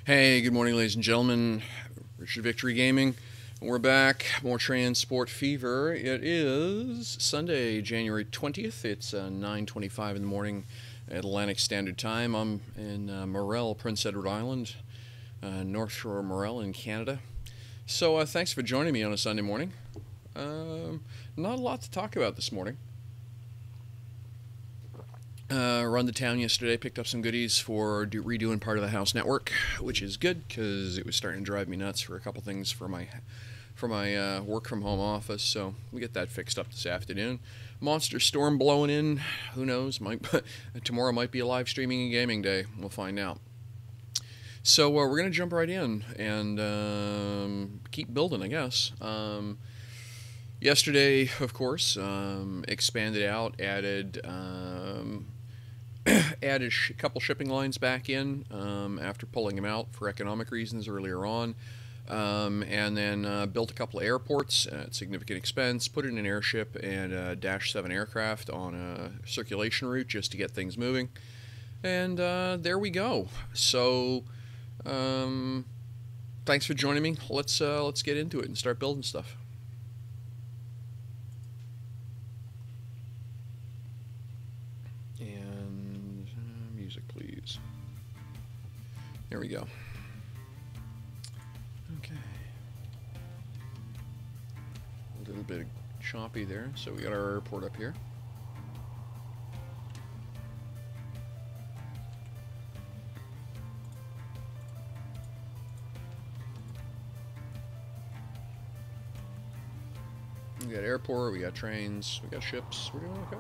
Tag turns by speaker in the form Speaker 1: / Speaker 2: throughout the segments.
Speaker 1: Hey, good morning, ladies and gentlemen. Richard Victory Gaming. We're back. More Transport Fever. It is Sunday, January 20th. It's 9:25 in the morning, Atlantic Standard Time. I'm in Morel, Prince Edward Island, North Shore Morel in Canada. So thanks for joining me on a Sunday morning. Not a lot to talk about this morning. Run to town yesterday, picked up some goodies for redoing part of the house network, which is good because it was starting to drive me nuts for a couple things for my work from home office. So we get that fixed up this afternoon. Monster storm blowing in. Who knows? Tomorrow might be a live streaming and gaming day. We'll find out. So we're gonna jump right in and keep building, I guess. Yesterday, of course, expanded out, added added a couple shipping lines back in after pulling them out for economic reasons earlier on, and then built a couple of airports at significant expense, put in an airship and a Dash 7 aircraft on a circulation route just to get things moving, and there we go. So, thanks for joining me. Let's get into it and start building stuff. And music, please. There we go. Okay. A little bit choppy there. So we got our airport up here. We got airport, we got trains, we got ships. We're doing okay.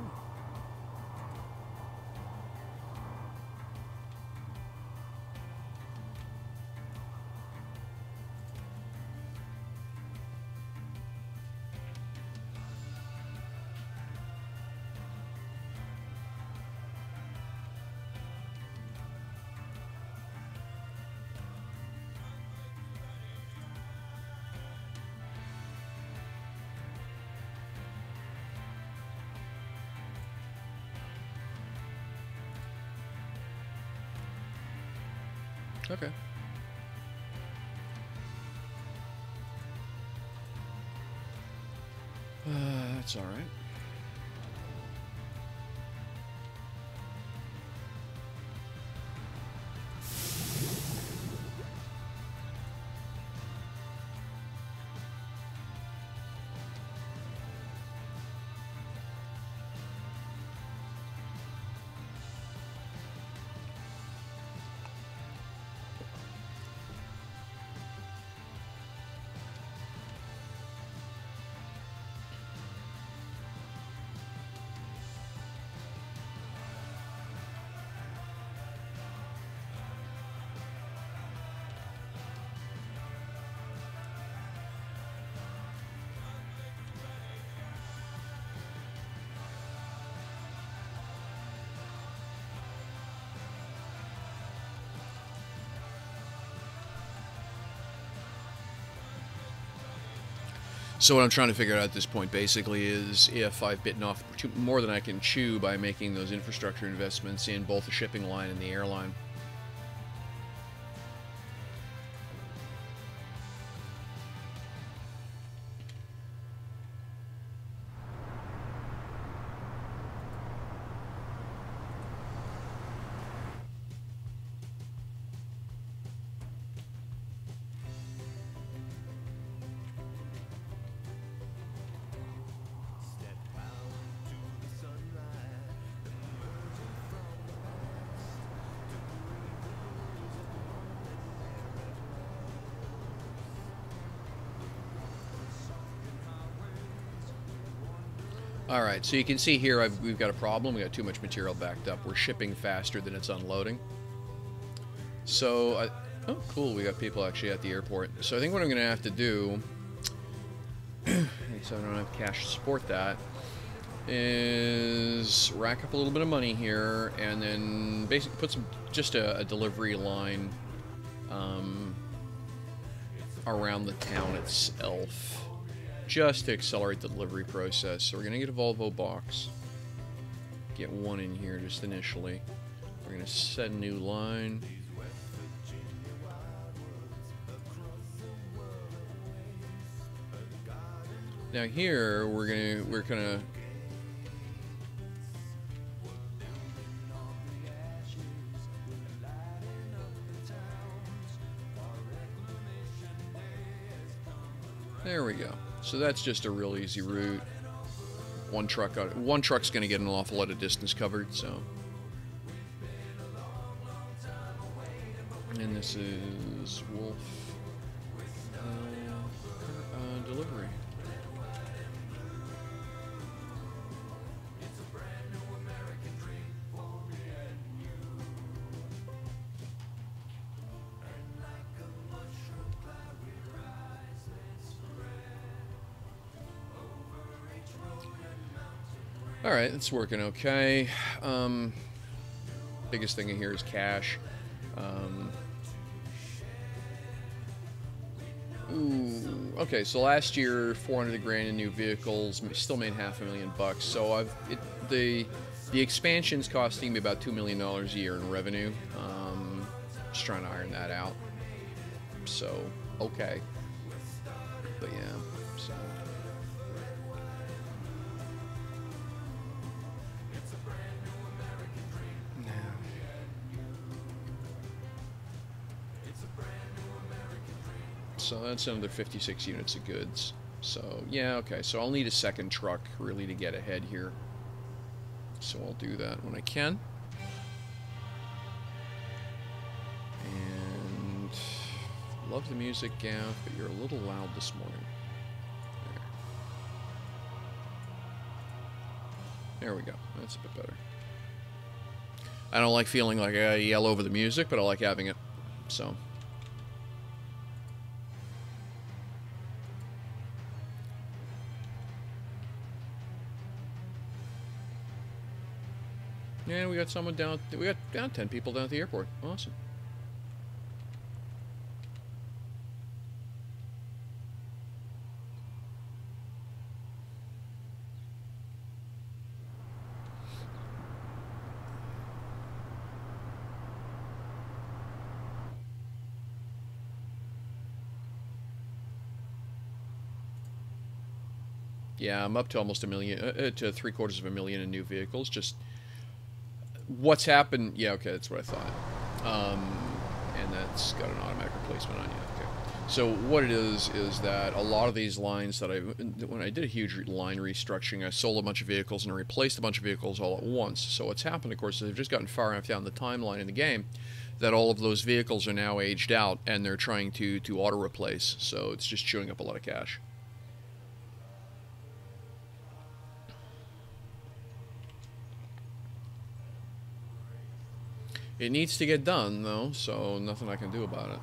Speaker 1: Okay. That's all right. So what I'm trying to figure out at this point basically is if I've bitten off more than I can chew by making those infrastructure investments in both the shipping line and the airline. Alright, so you can see here we've got a problem. We've got too much material backed up. We're shipping faster than it's unloading. So, oh cool, we got people actually at the airport. So I think what I'm going to have to do, so I don't have cash to support that, is rack up a little bit of money here and then basically put just a delivery line around the town itself, just to accelerate the delivery process. So we're going to get a Volvo box, get one in here just initially. We're going to set a new line. Now here we're gonna there we go. So that's just a real easy route. One truck's gonna get an awful lot of distance covered, so. And this is Wolf delivery. All right, it's working okay. Biggest thing in here is cash. Okay, so last year, 400 grand in new vehicles, still made $500,000. So the expansion's costing me about $2 million a year in revenue. Just trying to iron that out. So okay, but yeah, so. So that's another 56 units of goods. So yeah, okay, so I'll need a second truck really to get ahead here. So I'll do that when I can. And love the music, Gav, but you're a little loud this morning. There we go. That's a bit better. I don't like feeling like I yell over the music, but I like having it. So. Yeah, we got someone down. We got down 10 people down at the airport. Awesome. Yeah, I'm up to almost a million, to 750,000 in new vehicles. Just what's happened. Yeah, okay, that's what I thought. And that's got an automatic replacement on you. Okay. So what it is that a lot of these lines that when I did a huge line restructuring, I sold a bunch of vehicles and I replaced a bunch of vehicles all at once. So what's happened, of course, is they've just gotten far enough down the timeline in the game that all of those vehicles are now aged out and they're trying to auto replace. So it's just chewing up a lot of cash. It needs to get done, though, so nothing I can do about it.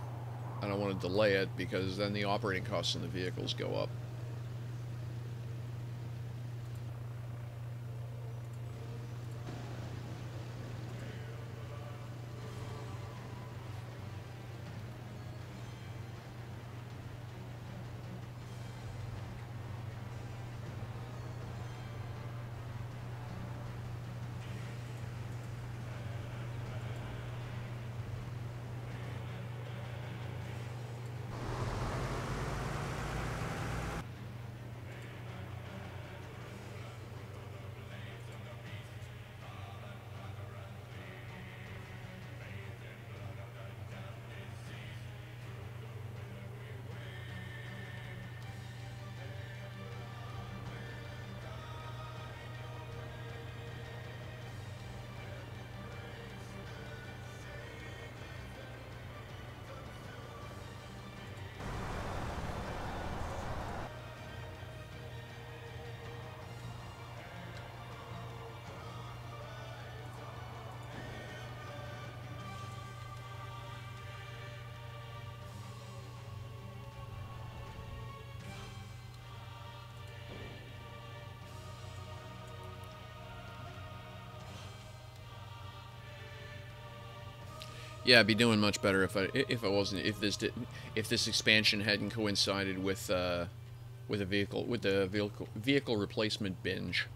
Speaker 1: I don't want to delay it, because then the operating costs in the vehicles go up. Yeah, I'd be doing much better if if this expansion hadn't coincided with the vehicle replacement binge.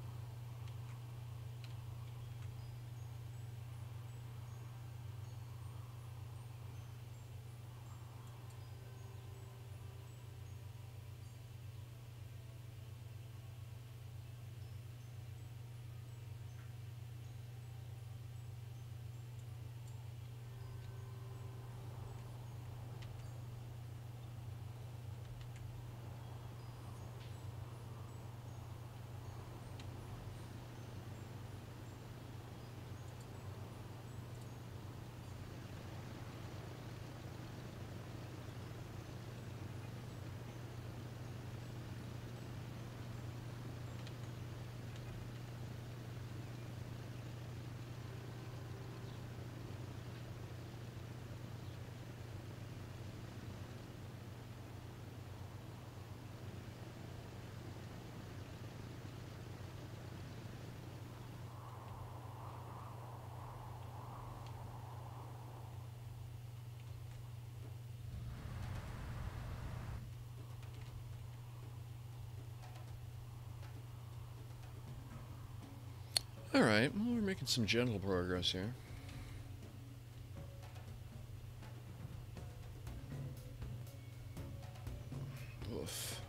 Speaker 1: Alright, well, we're making some gentle progress here. Oof.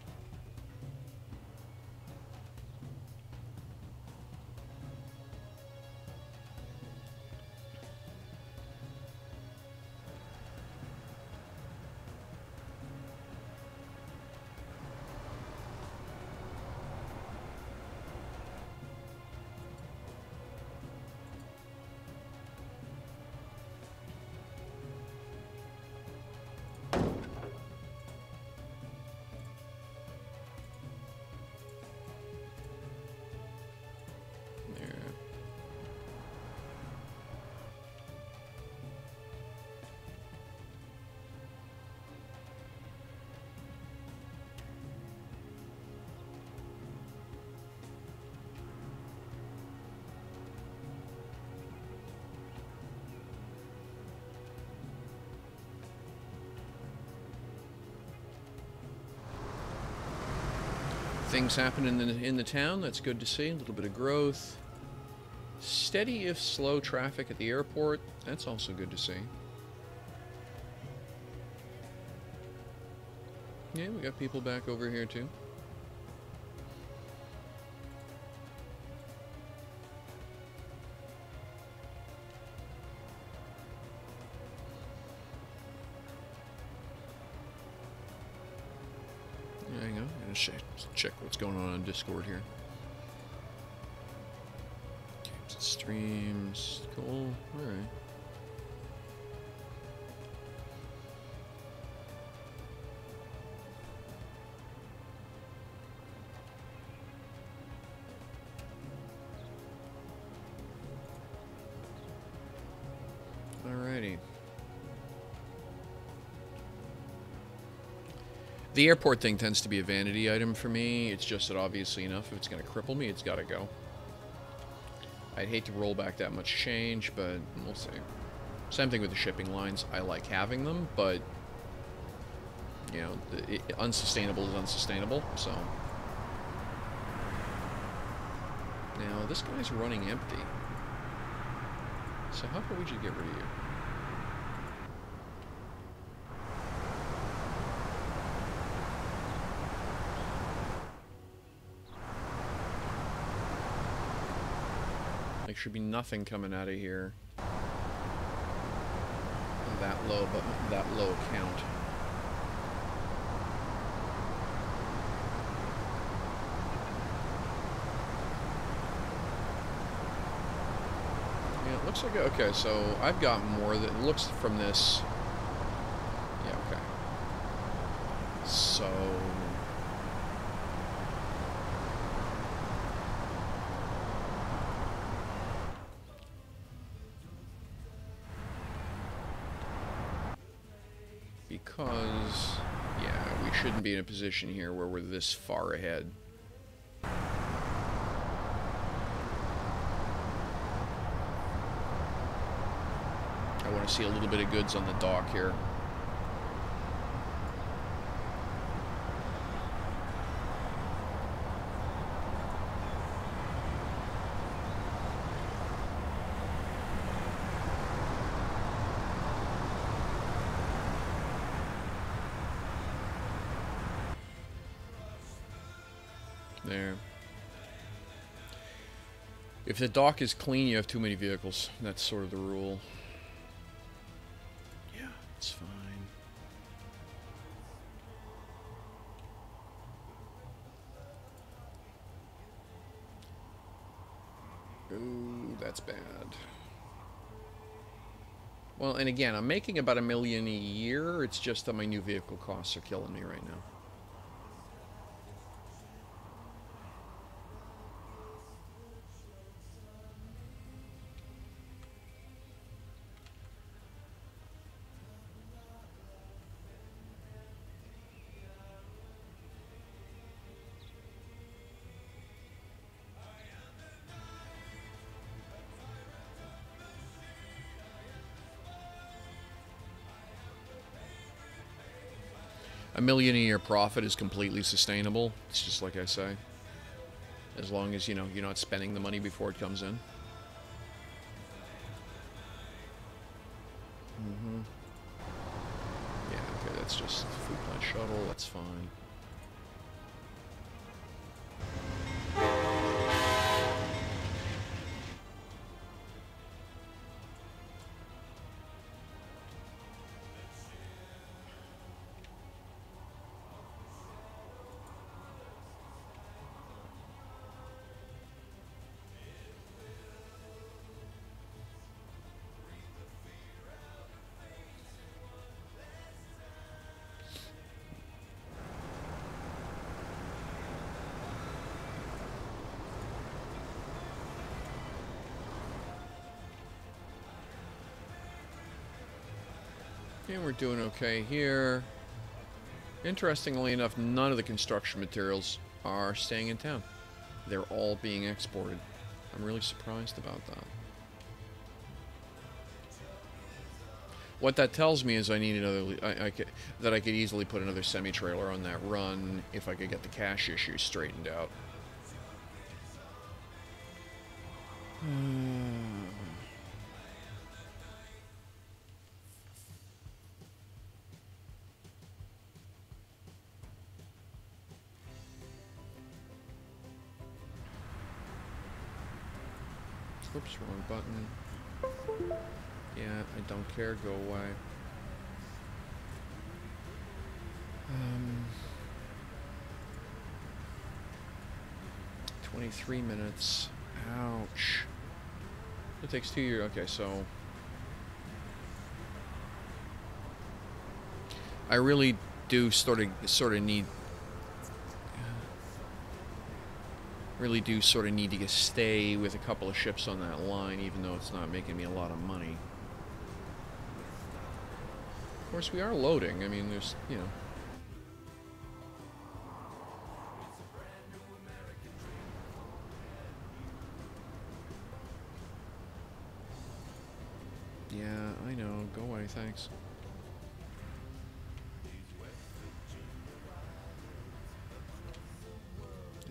Speaker 1: Things happen in the town. That's good to see. A little bit of growth. Steady if slow traffic at the airport. That's also good to see. Yeah, we got people back over here too. Hang on, I'm gonna check what's going on Discord here. Games and streams, cool. All right. Alrighty. The airport thing tends to be a vanity item for me. It's just that obviously enough, if it's going to cripple me, it's got to go. I'd hate to roll back that much change, but we'll see. Same thing with the shipping lines. I like having them, but, you know, unsustainable is unsustainable, so. Now, this guy's running empty. So how about we just get rid of you? There should be nothing coming out of here that low, but that low count. Yeah, it looks like okay. So I've got more that looks from this. Yeah, okay. So. Because, yeah, we shouldn't be in a position here where we're this far ahead. I want to see a little bit of goods on the dock here. There. If the dock is clean, you have too many vehicles. That's sort of the rule. Yeah, it's fine. Ooh, that's bad. Well, and again, I'm making about $1 million a year. It's just that my new vehicle costs are killing me right now. $1 million a year profit is completely sustainable. It's just like I say. As long as, you know, you're not spending the money before it comes in. Mm-hmm. Yeah, okay, that's just food plant shuttle, that's fine. And we're doing okay here. Interestingly enough, none of the construction materials are staying in town. They're all being exported. I'm really surprised about that. What that tells me is I need another... that I could easily put another semi-trailer on that run if I could get the cash issue straightened out. Oops, wrong button. Yeah, I don't care. Go away. 23 minutes. Ouch. It takes 2 years. Okay, so... I really do sort of need... Really do sort of need to stay with a couple of ships on that line, even though it's not making me a lot of money. Of course, we are loading. I mean, there's, you know... Yeah, I know. Go away, thanks.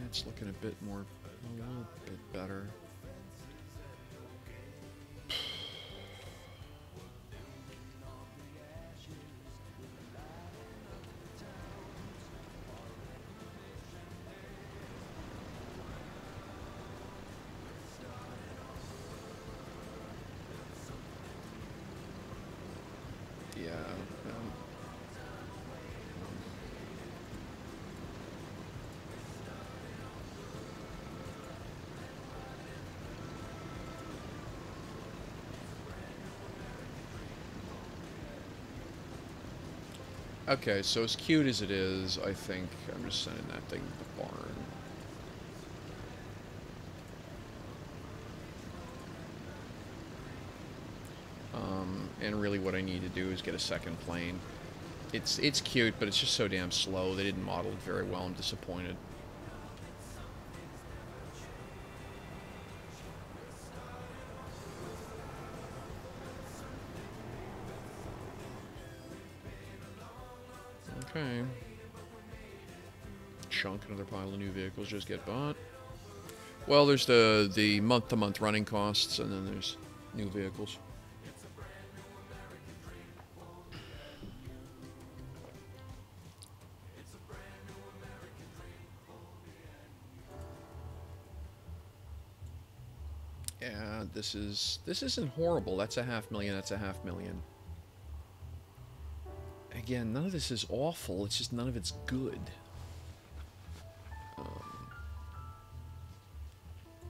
Speaker 1: That's looking a little bit better. Yeah. Okay, so as cute as it is, I think I'm just sending that thing to the barn. And really what I need to do is get a second plane. It's cute, but it's just so damn slow. They didn't model it very well. I'm disappointed. Okay. Chunk, another pile of new vehicles just get bought. Well, there's the month-to-month running costs, and then there's new vehicles. Yeah, this isn't horrible. That's $500,000. That's $500,000. Again, none of this is awful. It's just none of it's good.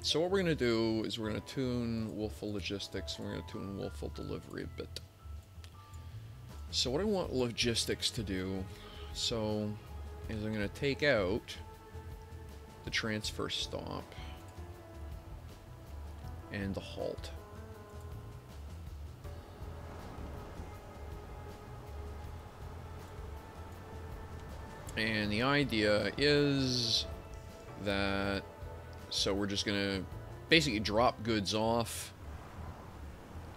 Speaker 1: So what we're going to do is we're going to tune Wolfville Logistics, and we're going to tune Wolfville Delivery a bit. So what I want Logistics to do, is I'm going to take out the transfer stop and the halt. And the idea is that, so we're just gonna basically drop goods off,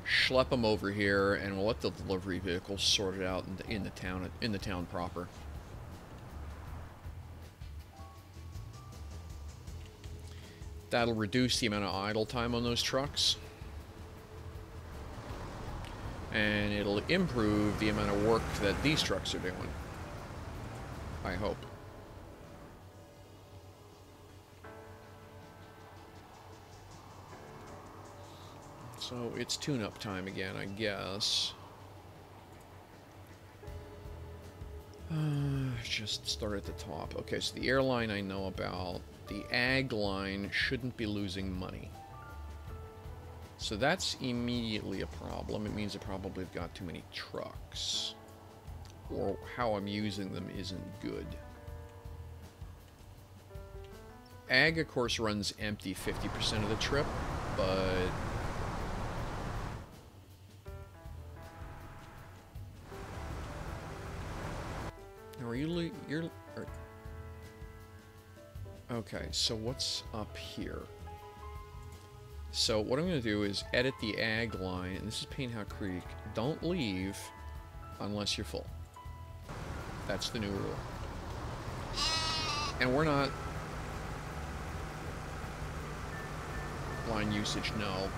Speaker 1: schlep them over here, and we'll let the delivery vehicles sort it out in the town proper. That'll reduce the amount of idle time on those trucks. And it'll improve the amount of work that these trucks are doing. I hope. So it's tune-up time again, I guess. Just start at the top. Okay, so the airline I know about. The ag line shouldn't be losing money. So that's immediately a problem. It means I probably have got too many trucks. Or how I'm using them isn't good. Ag, of course, runs empty 50% of the trip, but... Now, okay, so what's up here? So what I'm going to do is edit the ag line, and this is Painhow Creek. Don't leave unless you're full. That's the new rule. And we're not... Line usage, no.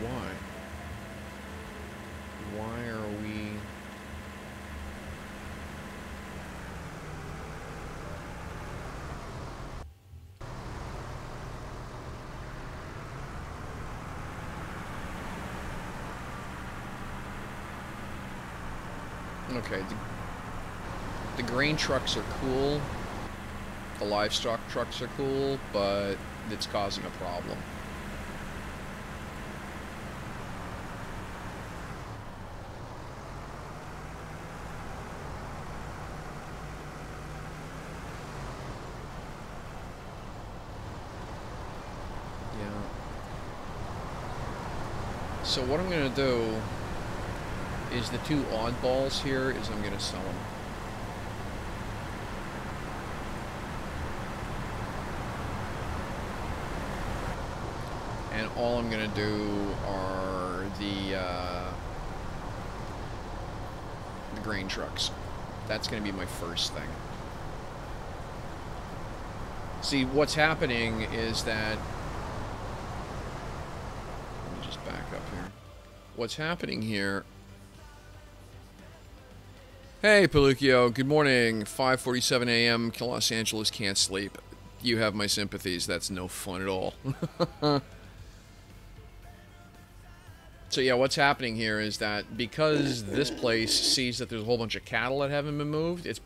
Speaker 1: Why? Why are we... Okay, the grain trucks are cool, the livestock trucks are cool, but it's causing a problem. Yeah. So what I'm going to do is the two oddballs here is I'm going to sell them. And all I'm going to do are the grain trucks. That's going to be my first thing. See, what's happening is that... Let me just back up here. What's happening here... Hey, Peluccio. Good morning. 5:47 a.m. Los Angeles can't sleep. You have my sympathies. That's no fun at all. So yeah, what's happening here is that because this place sees that there's a whole bunch of cattle that haven't been moved, it's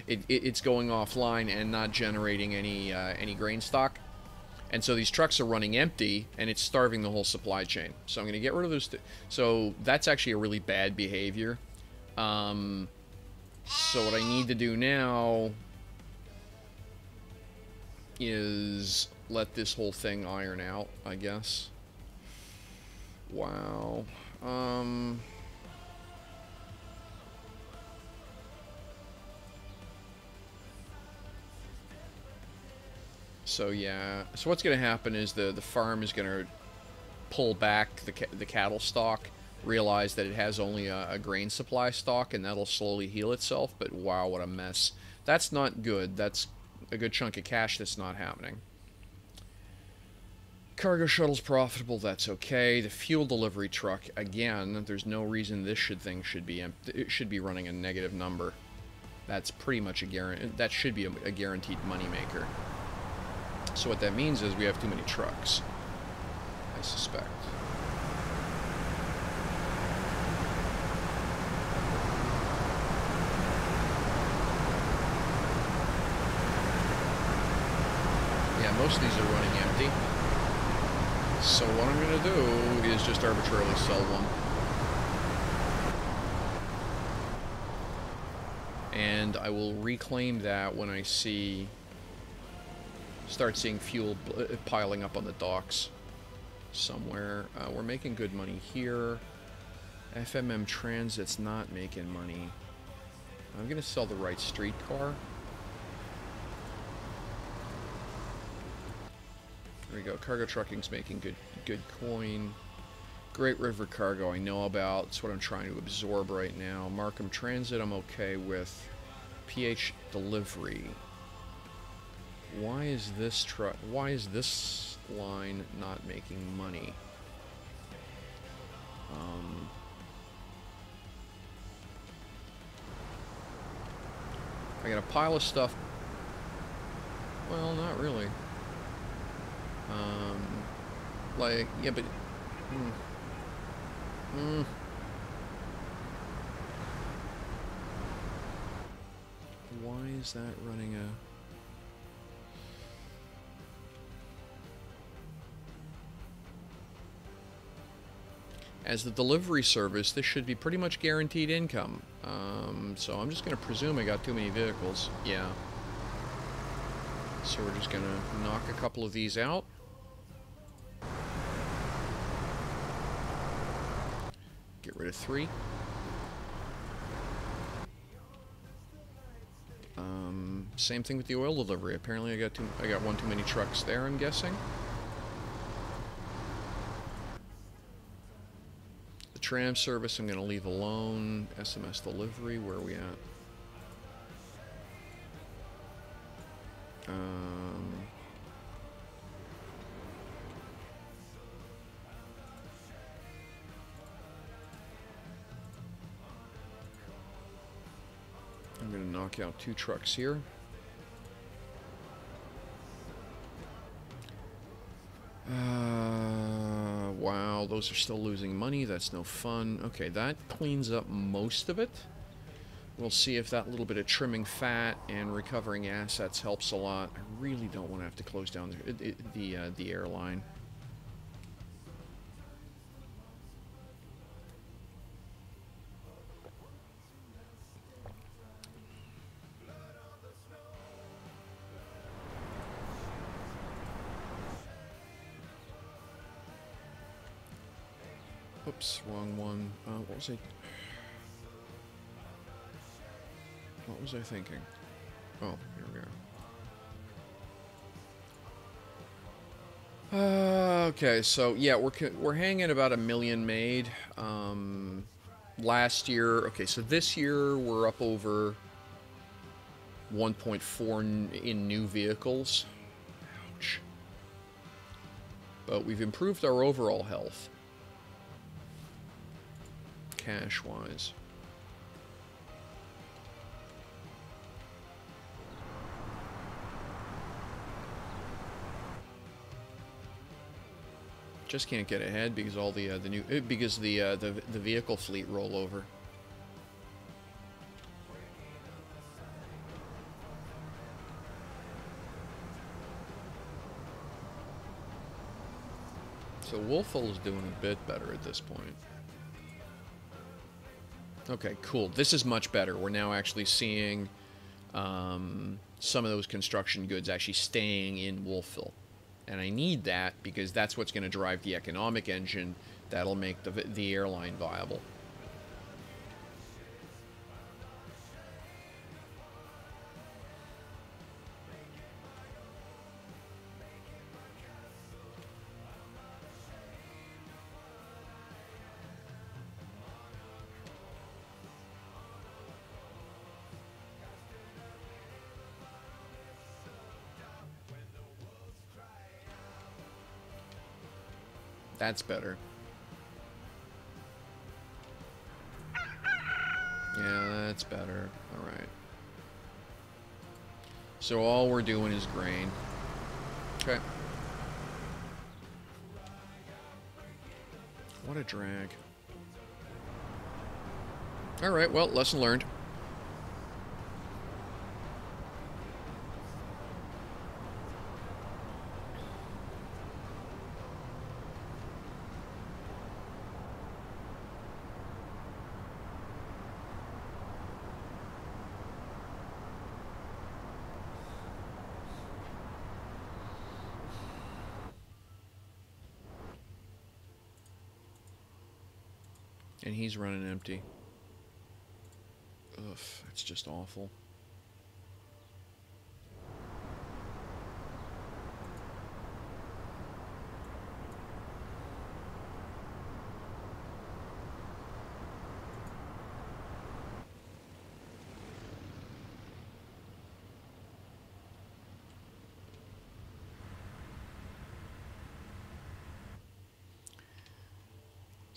Speaker 1: it's going offline and not generating any grain stock, and so these trucks are running empty, and it's starving the whole supply chain. So I'm going to get rid of those. So that's actually a really bad behavior. So what I need to do now is let this whole thing iron out, I guess. Wow. So yeah. So what's going to happen is the farm is going to pull back the cattle stock, realize that it has only a grain supply stock, and that'll slowly heal itself. But wow, what a mess. That's not good. That's a good chunk of cash that's not happening. Cargo shuttle's profitable, that's okay. The fuel delivery truck, again, there's no reason this thing should be it should be running a negative number. That's pretty much a guarantee. That should be a guaranteed moneymaker. So what that means is we have too many trucks, I suspect. Yeah, most of these are running empty. So what I'm going to do is just arbitrarily sell one. And I will reclaim that when I start seeing fuel piling up on the docks somewhere. We're making good money here. FMM Transit's not making money. I'm going to sell the right streetcar. There we go. Cargo trucking's making good coin. Great River Cargo I know about. It's what I'm trying to absorb right now. Markham Transit I'm okay with. PH Delivery. Why is this line not making money? I got a pile of stuff. Well, not really. Like, yeah, but... Why is that running a... As the delivery service, this should be pretty much guaranteed income. So I'm just going to presume I got too many vehicles. Yeah. So we're just going to knock a couple of these out. Get rid of 3. Same thing with the oil delivery. Apparently I got one too many trucks there, I'm guessing. The tram service I'm going to leave alone. SMS delivery, where are we at? I'm going to knock out 2 trucks here. Wow, those are still losing money. That's no fun. Okay, that cleans up most of it. We'll see if that little bit of trimming fat and recovering assets helps a lot. I really don't want to have to close down the airline. Oops, wrong one. What was I thinking? Oh, here we go. Okay, so yeah, we're hanging about 1 million made. Last year, okay, so this year we're up over 1.4 in new vehicles. Ouch. But we've improved our overall health. Cash-wise. Just can't get ahead because all the vehicle fleet rollover. So Wolfville is doing a bit better at this point. Okay, cool. This is much better. We're now actually seeing some of those construction goods actually staying in Wolfville. And I need that because that's what's going to drive the economic engine that'll make the airline viable. That's better. Yeah, that's better. Alright. So all we're doing is grain. Okay. What a drag. Alright, well, lesson learned. And he's running empty. Ugh, that's just awful.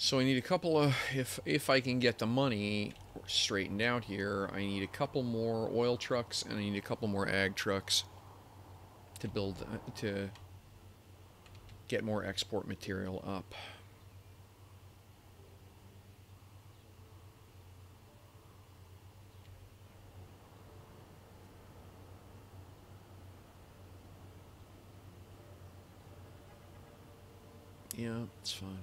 Speaker 1: So I need a couple of, if I can get the money straightened out here, I need a couple more oil trucks and I need a couple more ag trucks to build, to get more export material up. Yeah, it's fine.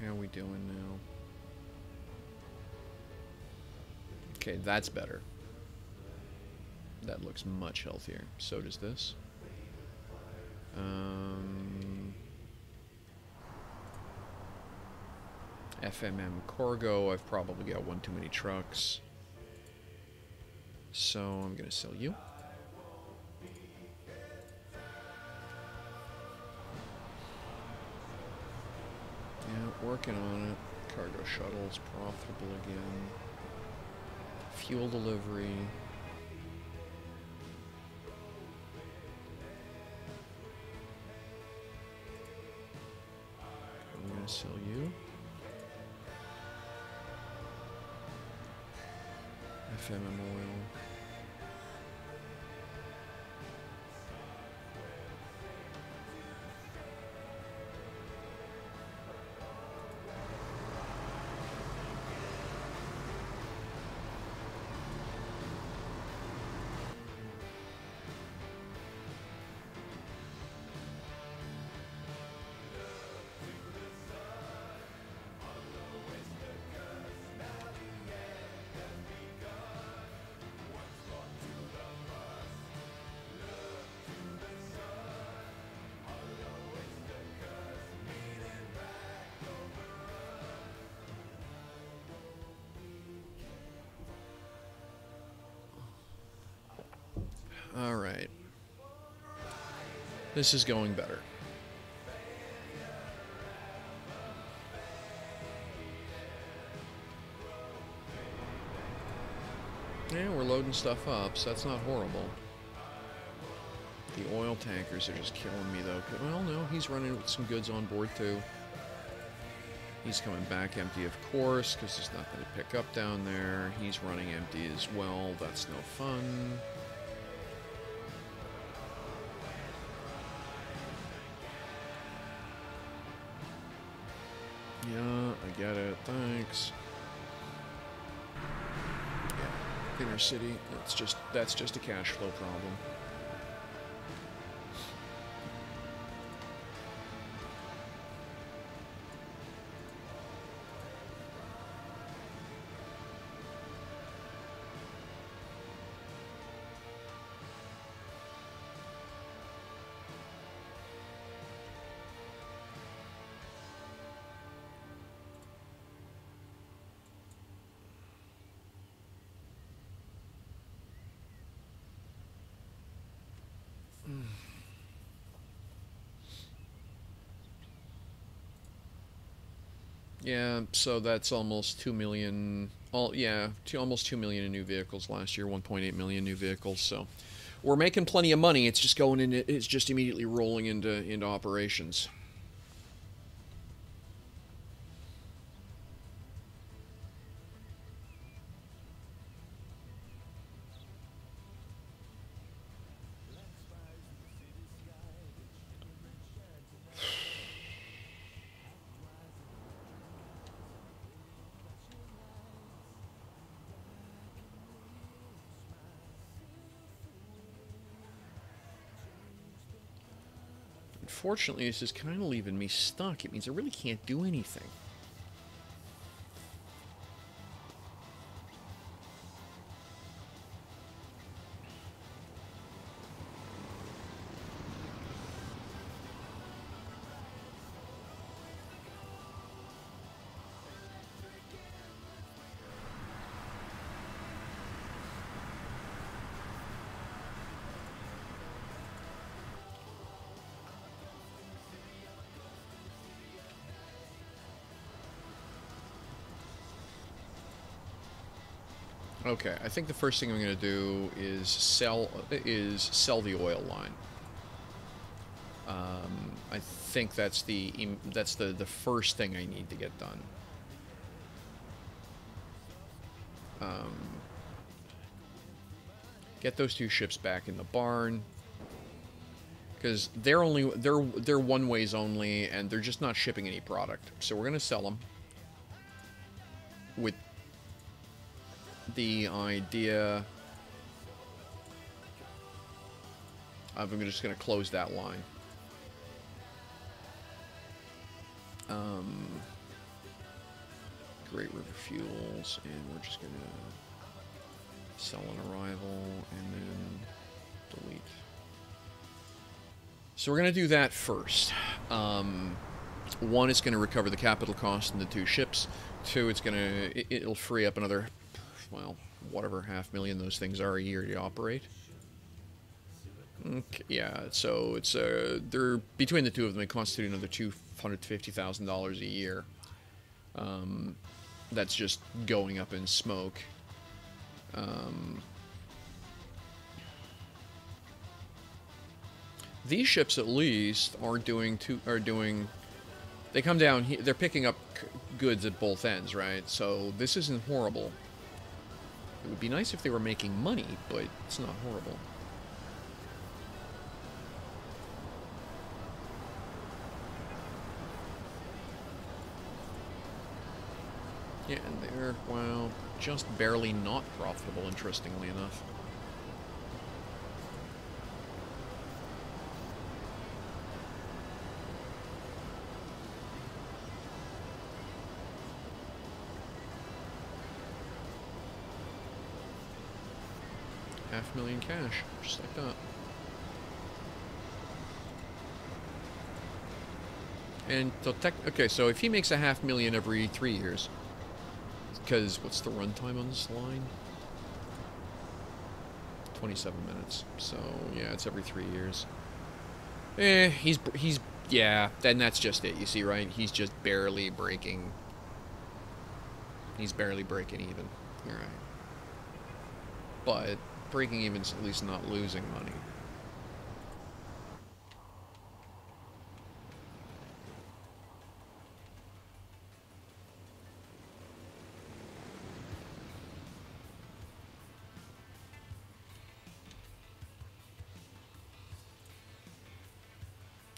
Speaker 1: How are we doing now? Okay, that's better. That looks much healthier. So does this. FMM cargo, I've probably got one too many trucks. So I'm gonna sell you. Yeah, working on it. Cargo shuttles, profitable again. Fuel delivery. I'm gonna sell you. FMM oil. Alright. This is going better. Yeah, we're loading stuff up, so that's not horrible. The oil tankers are just killing me, though. Well, no, he's running with some goods on board, too. He's coming back empty, of course, because there's nothing to pick up down there. He's running empty as well. That's no fun. Yeah, I get it. Thanks. Yeah, inner city. That's just a cash flow problem. Yeah, so that's almost 2 million. Almost 2 million in new vehicles last year. 1.8 million new vehicles. So we're making plenty of money. It's just going in. It's just immediately rolling into operations. unfortunately, this is kind of leaving me stuck. It means I really can't do anything. Okay, I think the first thing I'm going to do is sell the oil line. I think that's the first thing I need to get done. Get those two ships back in the barn, because they're one ways only, and they're just not shipping any product. So we're gonna sell them with the idea of I'm just gonna close that line. Great River Fuels, and we're just gonna sell an arrival and then delete. So we're gonna do that first. One, it's gonna recover the capital cost in the two ships. Two, it'll free up another, well, whatever, 500,000 those things are a year to operate. Okay, yeah, so it's they're between the two of them, they constitute another $250,000 a year. That's just going up in smoke. These ships, at least, they come down here, they're picking up goods at both ends, right? So this isn't horrible. It would be nice if they were making money, but it's not horrible. Yeah, and they're, well, just barely not profitable, interestingly enough. $500,000 cash, just like that. And so okay, so if he makes $500,000 every 3 years, because what's the runtime on this line? 27 minutes. So yeah, it's every 3 years. Yeah, then that's just it. You see, right? He's just barely breaking. He's barely breaking even. All right. But breaking even's at least not losing money.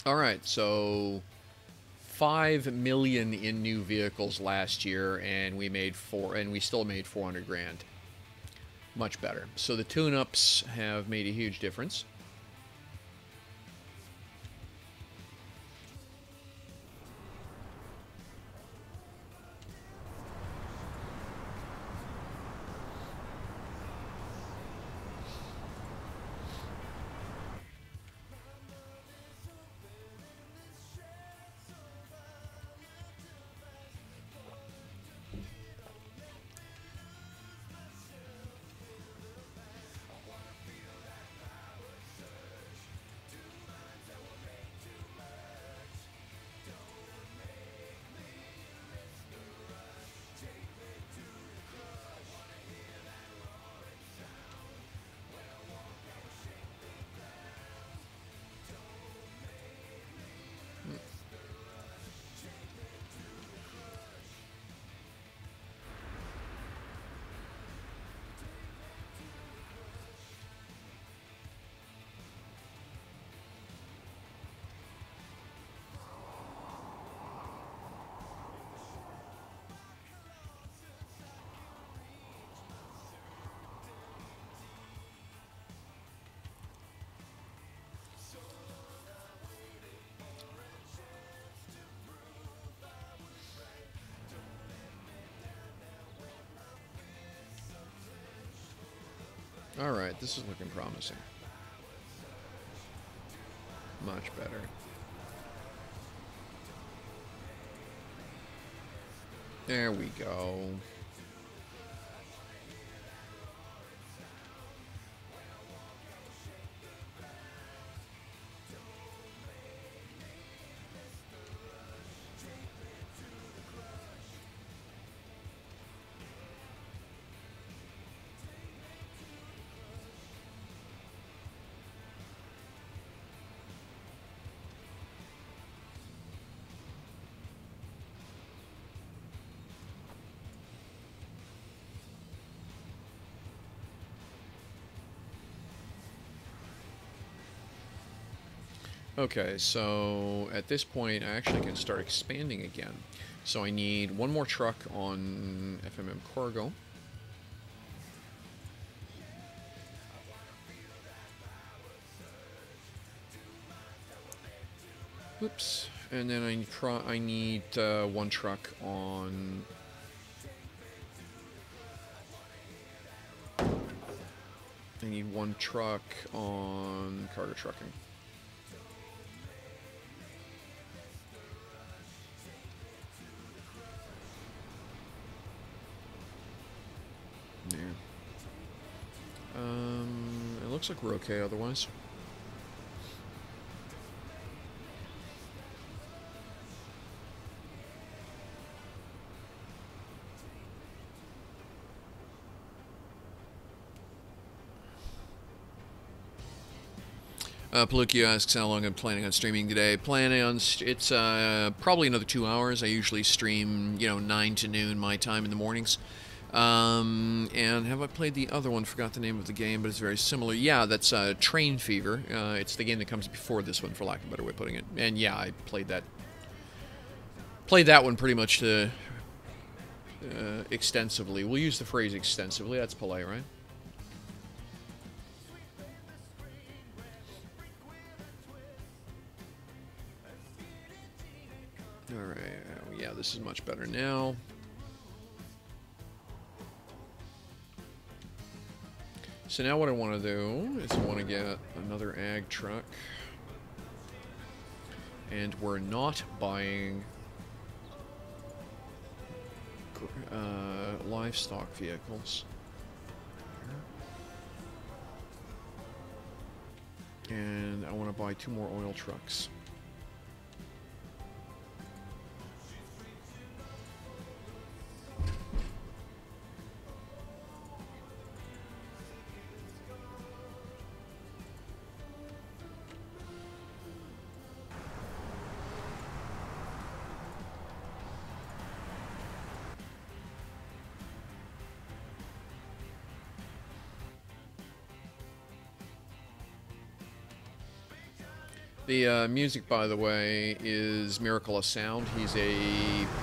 Speaker 1: All right, so 5 million in new vehicles last year, and we still made 400 grand. Much better. So the tune-ups have made a huge difference. Alright, this is looking promising. Much better. There we go. Okay, so at this point I actually can start expanding again. So I need one more truck on FMM Cargo. Oops. And then I need one truck on... I need one truck on cargo trucking. Yeah. It looks like we're okay otherwise. Palukio asks how long I'm planning on streaming today. Planning on... It's probably another 2 hours. I usually stream, 9 to noon my time in the mornings. And have I played the other one? Forgot the name of the game, but it's very similar. Yeah, that's Train Fever. It's the game that comes before this one, for lack of a better way of putting it. And yeah, I played that. Played that one pretty much extensively. We'll use the phrase extensively. That's polite, right? Alright, yeah, this is much better now. So now what I want to do is I want to get another ag truck. And we're not buying livestock vehicles. And I want to buy 2 more oil trucks. The music, by the way, is Miracle of Sound. He's a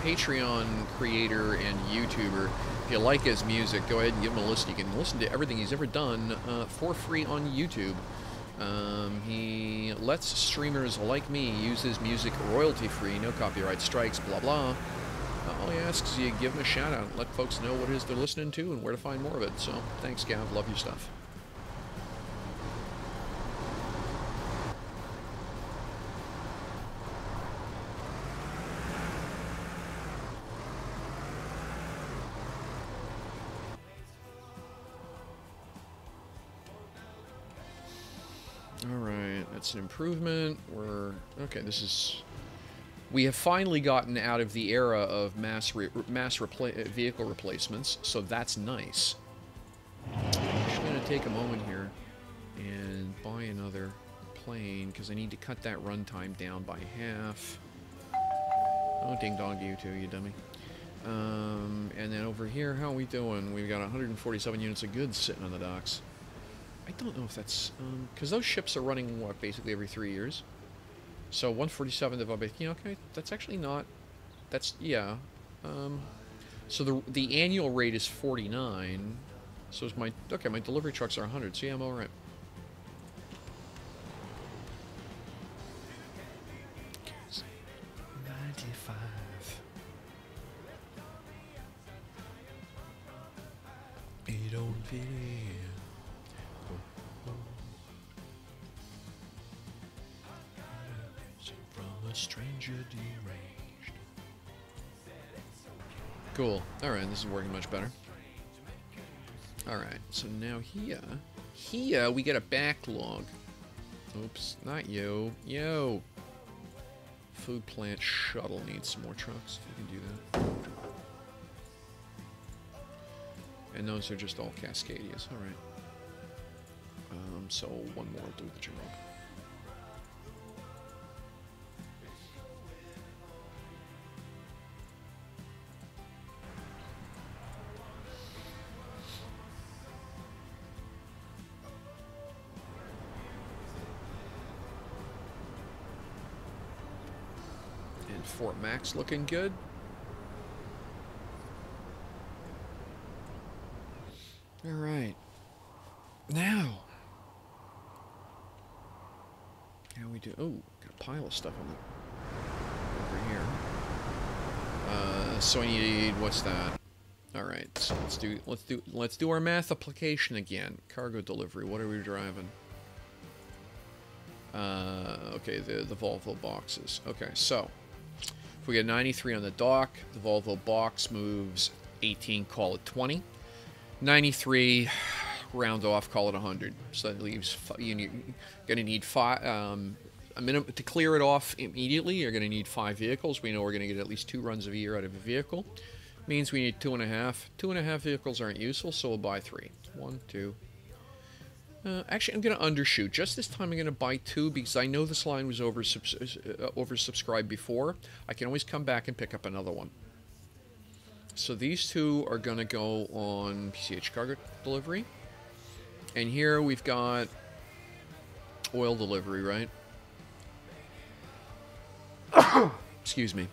Speaker 1: Patreon creator and YouTuber. If you like his music, go ahead and give him a listen. You can listen to everything he's ever done for free on YouTube. He lets streamers like me use his music royalty-free, no copyright strikes, blah blah. All he asks is you give him a shout-out and let folks know what it is they're listening to and where to find more of it. So, thanks, Gav. Love your stuff. Alright, that's an improvement. Okay, this is... We have finally gotten out of the era of vehicle replacements, so that's nice. I'm just going to take a moment here and buy another plane, because I need to cut that runtime down by half. Oh, ding-dong you too, you dummy. And then over here, how are we doing? We've got 147 units of goods sitting on the docks. I don't know if that's... because those ships are running, what, basically every 3 years? So 147 divided by... Yeah, okay, that's actually not... That's... Yeah. So the annual rate is 49. So is my... Okay, my delivery trucks are 100, so yeah, I'm alright. Stranger deranged. Cool. Alright, this is working much better. Alright, so now here we get a backlog. Oops, not you. Yo! Food plant shuttle needs some more trucks. You can do that. And those are just all Cascadias. Alright. So one more will do the job. And Fort Max looking good. All right. Now. How we do? Oh, got a pile of stuff on the over here. So I need, what's that? All right. So let's do our math application again. Cargo delivery. What are we driving? Okay, the Volvo boxes. Okay, so if we get 93 on the dock, the Volvo box moves 18. Call it 20. 93. Round off, call it 100. So that leaves, you're going to need a minimum to clear it off immediately. You're going to need 5 vehicles. We know we're going to get at least 2 runs of a year out of a vehicle. Means we need 2.5. 2.5 vehicles aren't useful, so we'll buy 3. 1, 2. Actually, I'm going to undershoot. Just this time, I'm going to buy 2 because I know this line was oversubscribed before. I can always come back and pick up another one. So these 2 are going to go on PCH cargo delivery. And here we've got oil delivery, right? Excuse me.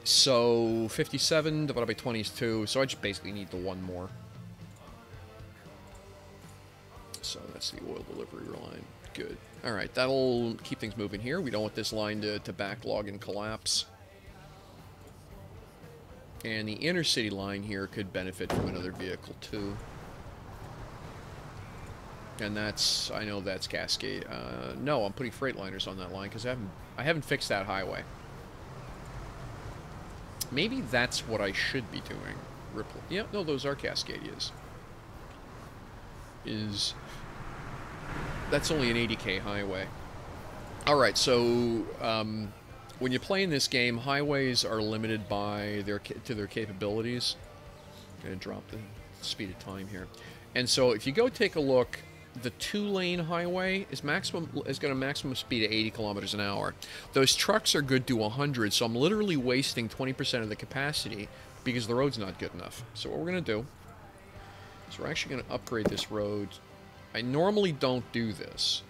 Speaker 1: So 57 divided by 20 is 2. So I just basically need the 1 more. So that's the oil delivery line. Good. All right, that'll keep things moving here. We don't want this line to backlog and collapse. And the intercity line here could benefit from another vehicle too. And that's, I know that's Cascade. No, I'm putting Freightliners on that line because I haven't fixed that highway. Maybe that's what I should be doing. Ripple. Yeah, no, those are Cascadias. That's only an 80K highway. Alright, so when you play in this game, highways are limited by their capabilities. I'm going to drop the speed of time here. And so if you go take a look, the 2-lane highway is got a maximum speed of 80 kilometers an hour. Those trucks are good to 100, so I'm literally wasting 20% of the capacity because the road's not good enough. So what we're going to do is we're actually going to upgrade this road. I normally don't do this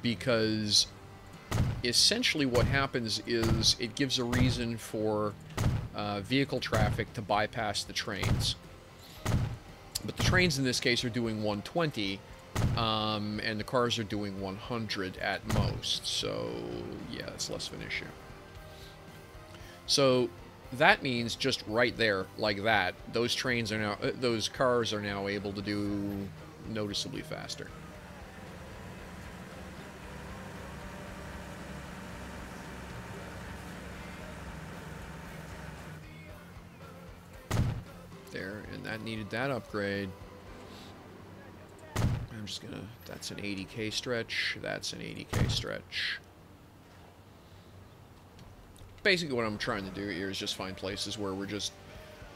Speaker 1: because essentially what happens is it gives a reason for vehicle traffic to bypass the trains. But the trains in this case are doing 120, and the cars are doing 100 at most. So, yeah, it's less of an issue. So, that means just right there, like that, those cars are now able to do noticeably faster. There, and that needed that upgrade. I'm just gonna, that's an 80K stretch, that's an 80K stretch. Basically what I'm trying to do here is just find places where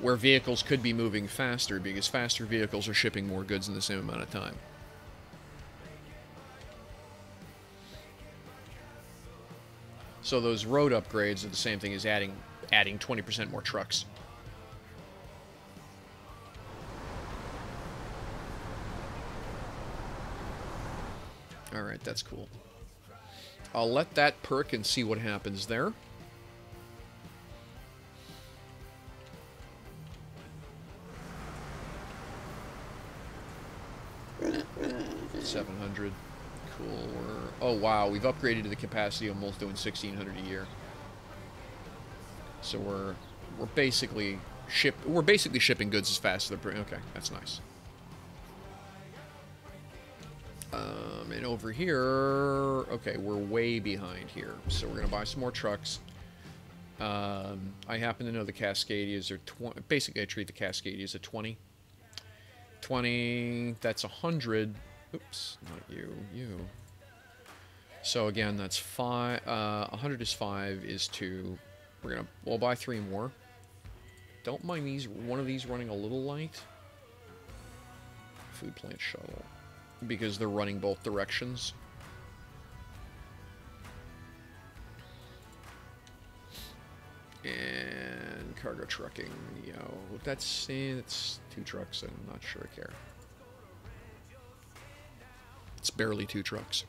Speaker 1: where vehicles could be moving faster, because faster vehicles are shipping more goods in the same amount of time. So those road upgrades are the same thing as adding 20% more trucks. Alright, that's cool. I'll let that perk and see what happens there. $700. Cool. Oh wow, we've upgraded to the capacity, almost doing $1,600 a year. So we're basically shipping goods as fast as they're. Okay, that's nice. And over here, okay, we're way behind here, so we're gonna buy some more trucks. I happen to know the Cascadias are 20. Basically, I treat the Cascadias at 20. 20, that's 100. Oops, not you, you. So again, that's 5. 100 is 5 is 2. We'll buy 3 more. Don't mind one of these running a little light. Food plant shuttle. Because they're running both directions. And cargo trucking, that's 2 trucks, and I'm not sure I care. It's barely 2 trucks.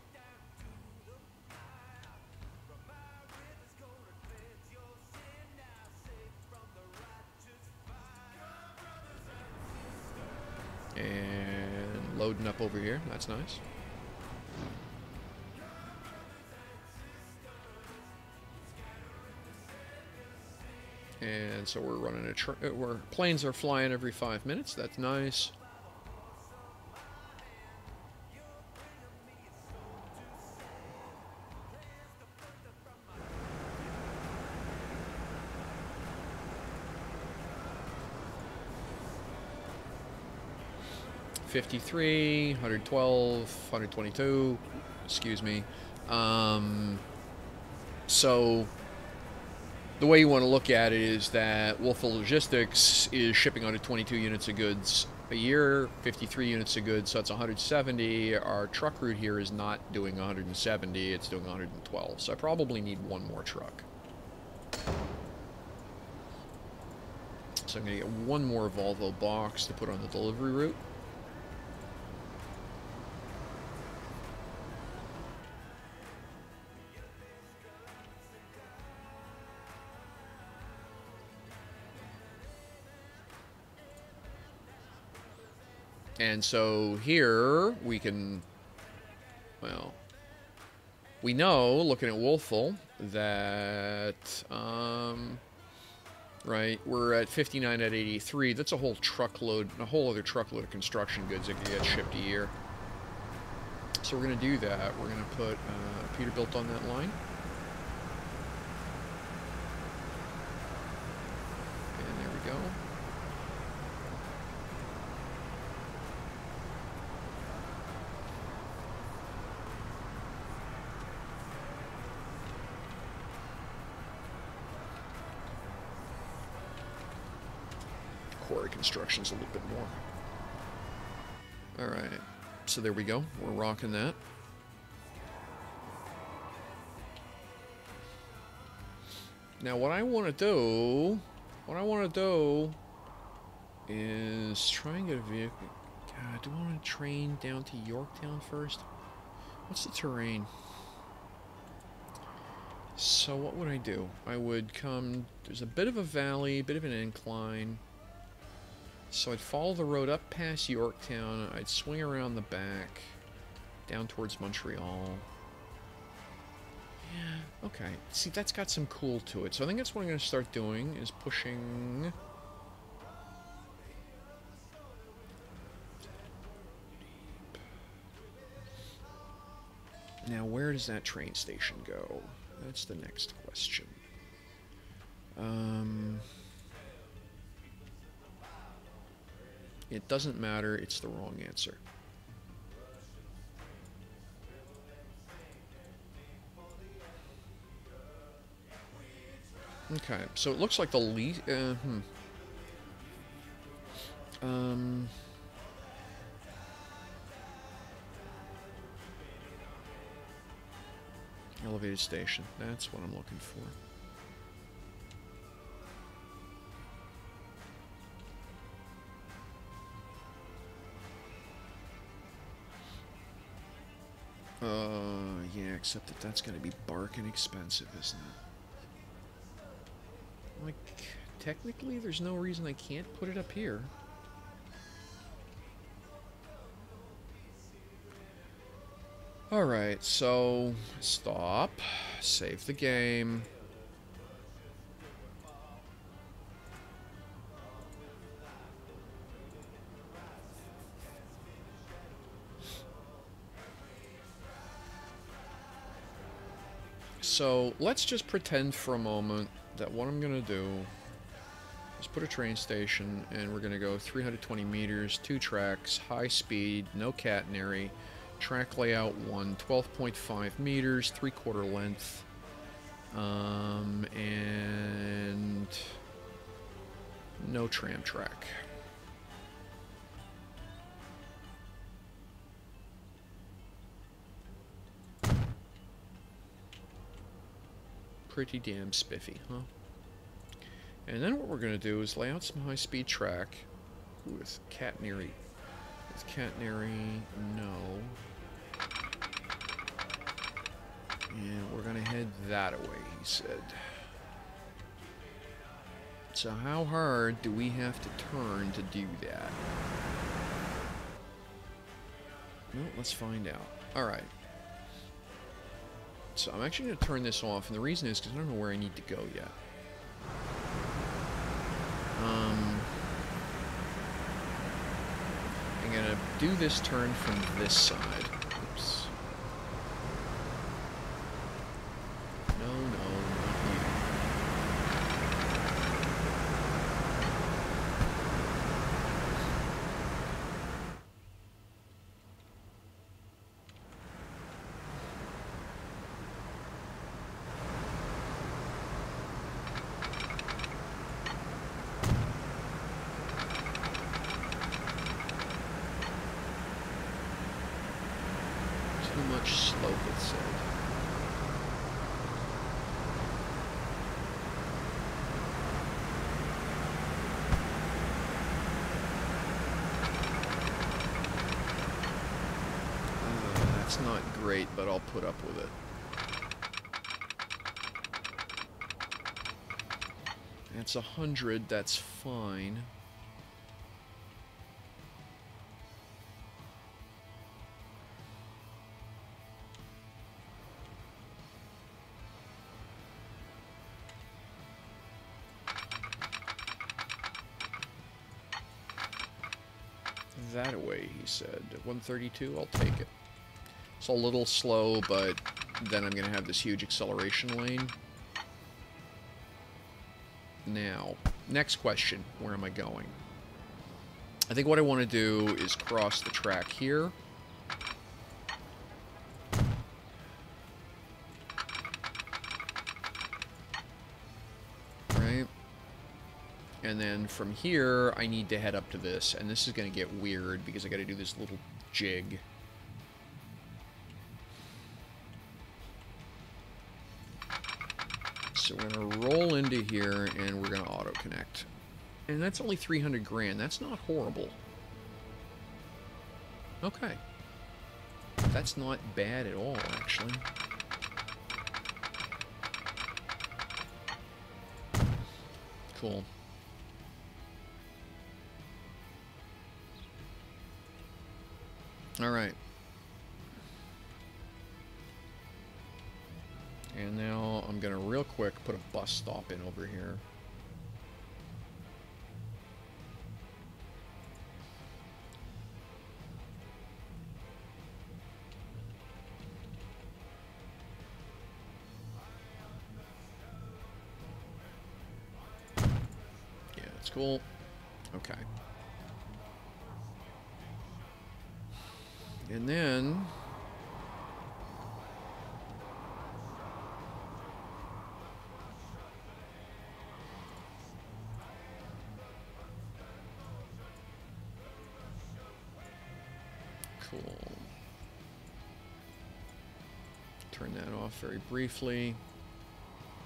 Speaker 1: And loading up over here, that's nice. And so we're running planes are flying every 5 minutes. That's nice. $53, 112, 122. Excuse me. So the way you want to look at it is that Wolfville Logistics is shipping 122 units of goods a year, 53 units of goods, so that's 170. Our truck route here is not doing 170, it's doing 112. So I probably need 1 more truck. So I'm going to get 1 more Volvo box to put on the delivery route. And so here we can, well, we know, looking at Wolfville, that, right, we're at 59 at 83. That's a whole truckload, a whole other truckload of construction goods that can get shipped a year. So we're going to do that. We're going to put Peterbilt on that line. And there we go. Quarry construction's a little bit more. Alright, so there we go. We're rocking that. Now what I want to do is try and get a vehicle. God, do I want to train down to Yorktown first? What's the terrain? So what would I do? I would come, there's a bit of a valley, a bit of an incline. So I'd follow the road up past Yorktown, I'd swing around the back, down towards Montreal. Yeah, okay. See, that's got some cool to it. So I think that's what I'm going to start doing, is pushing... Now, where does that train station go? That's the next question. It doesn't matter, it's the wrong answer. Okay, so it looks like the least... Elevated station, that's what I'm looking for. Yeah, except that that's gonna be barking expensive, isn't it? Like, technically, there's no reason I can't put it up here. Alright, so, stop, save the game. So let's just pretend for a moment that what I'm going to do is put a train station, and we're going to go 320 meters, 2 tracks, high speed, no catenary, track layout 1, 12.5 meters, 3/4 length, and no tram track. Pretty damn spiffy, huh? And then what we're going to do is lay out some high-speed track with catenary. With catenary, no. And we're going to head that away, he said. So how hard do we have to turn to do that? Well, let's find out. Alright. So I'm actually going to turn this off, and the reason is because I don't know where I need to go yet. I'm going to do this turn from this side. Oops. No, not you. Too much slope, it said. That's not great, but I'll put up with it. That's 100, that's fine. That away, he said. 132, I'll take it. It's a little slow, but then I'm going to have this huge acceleration lane. Now, next question, where am I going? I think what I want to do is cross the track here. Right? And then from here, I need to head up to this, and this is going to get weird because I got to do this little jig. So we're going to roll into here, and we're going to auto-connect. And that's only 300 grand. That's not horrible. Okay. That's not bad at all, actually. Cool. Alright. And now I'm going to real quick put a bus stop in over here. Yeah, that's cool. Okay. And then cool. Turn that off very briefly.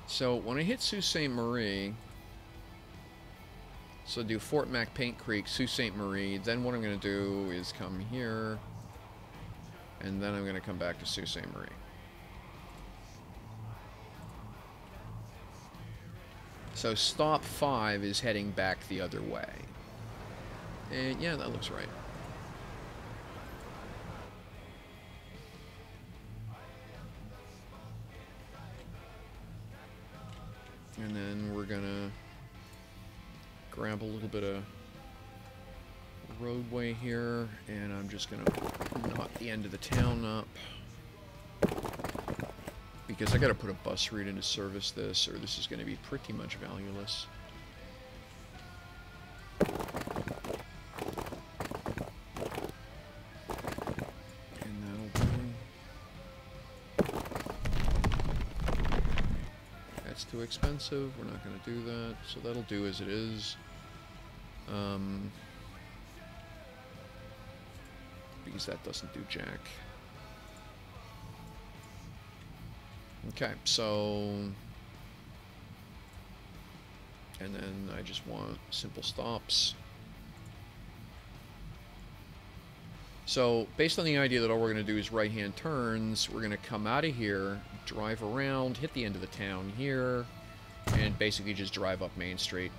Speaker 1: So when I hit Sault Ste. Marie, so do Fort Mac, Paint Creek, Sault Ste. Marie, then what I'm going to do is come here, and then I'm going to come back to Sault Ste. Marie. So stop 5 is heading back the other way. And yeah, that looks right. And then we're gonna grab a little bit of roadway here, and I'm just gonna knock the end of the town up. because I got to put a bus route in to service this, or this is going to be pretty much valueless. And that'll do. That's too expensive. We're not going to do that, so that'll do as it is. Because that doesn't do jack. Okay, so, and then I just want simple stops. So based on the idea that all we're going to do is right-hand turns, we're going to come out of here, drive around, hit the end of the town here, and basically just drive up Main Street.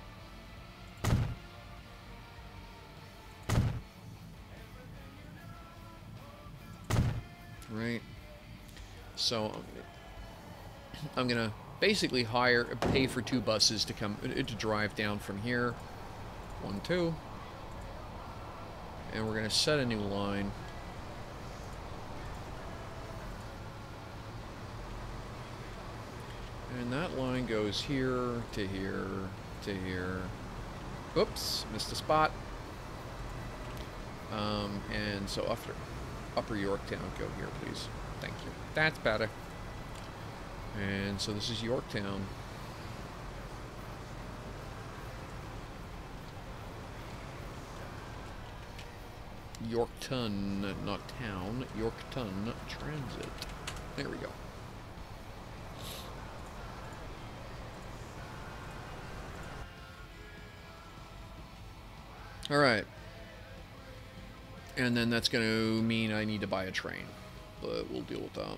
Speaker 1: Right. So I'm gonna basically pay for 2 buses to come to drive down from here. 1, 2, and we're gonna set a new line. And that line goes here to here to here. Oops, missed a spot. And so Upper Yorktown, go here, please. Thank you. That's better. And so this is Yorktown. Yorkton, not town. Yorkton Transit. There we go. All right. And then that's going to mean I need to buy a train, but we'll deal with that.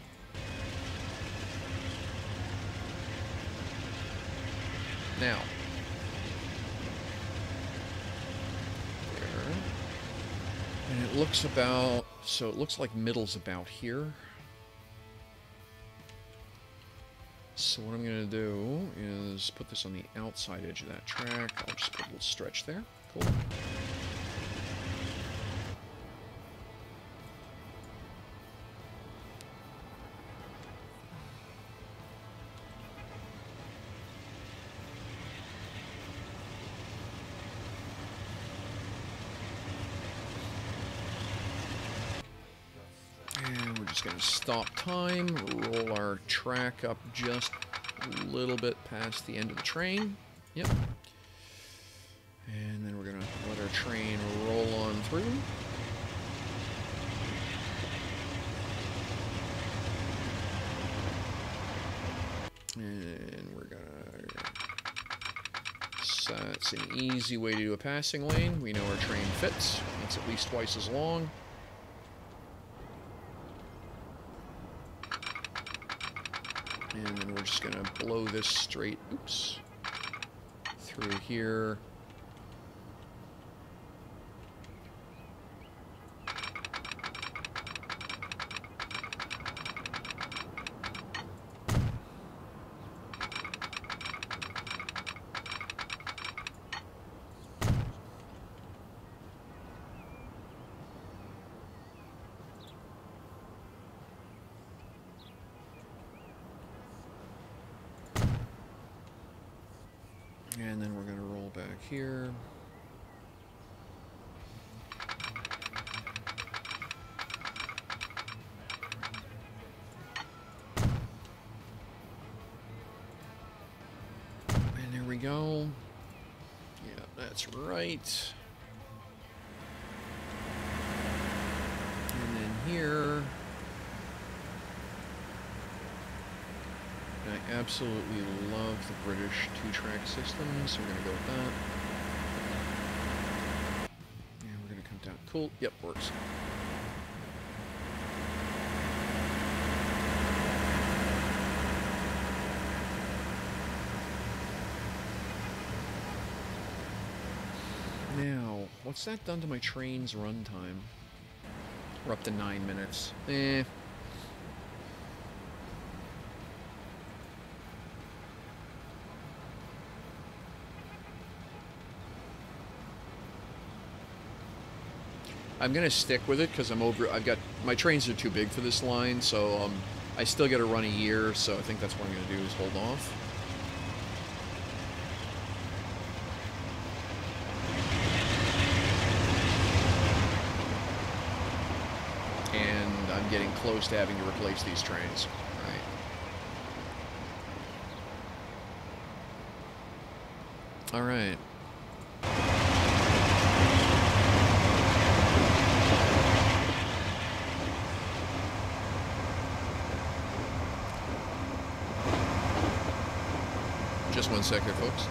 Speaker 1: Now, there, and it looks about, so it looks like middle's about here. So what I'm going to do is put this on the outside edge of that track. I'll just put a little stretch there. Cool. Going to stop time, roll our track up just a little bit past the end of the train. Yep. And then we're going to let our train roll on through. And we're going to... So it's an easy way to do a passing lane. We know our train fits. It's at least twice as long. And then we're just going to blow this straight, oops, through here. And then we're going to roll back here. And there we go. Yeah, that's right. And then here. I absolutely love the British 2-track system, so we're going to go with that. And we're going to come down. Cool. Yep, works. Now, what's that done to my train's run time? We're up to 9 minutes. I'm gonna stick with it because I've got my trains are too big for this line, so I still get to run a year, so I think that's what I'm going to do is hold off. And I'm getting close to having to replace these trains. All right. Just 1 sec here, folks.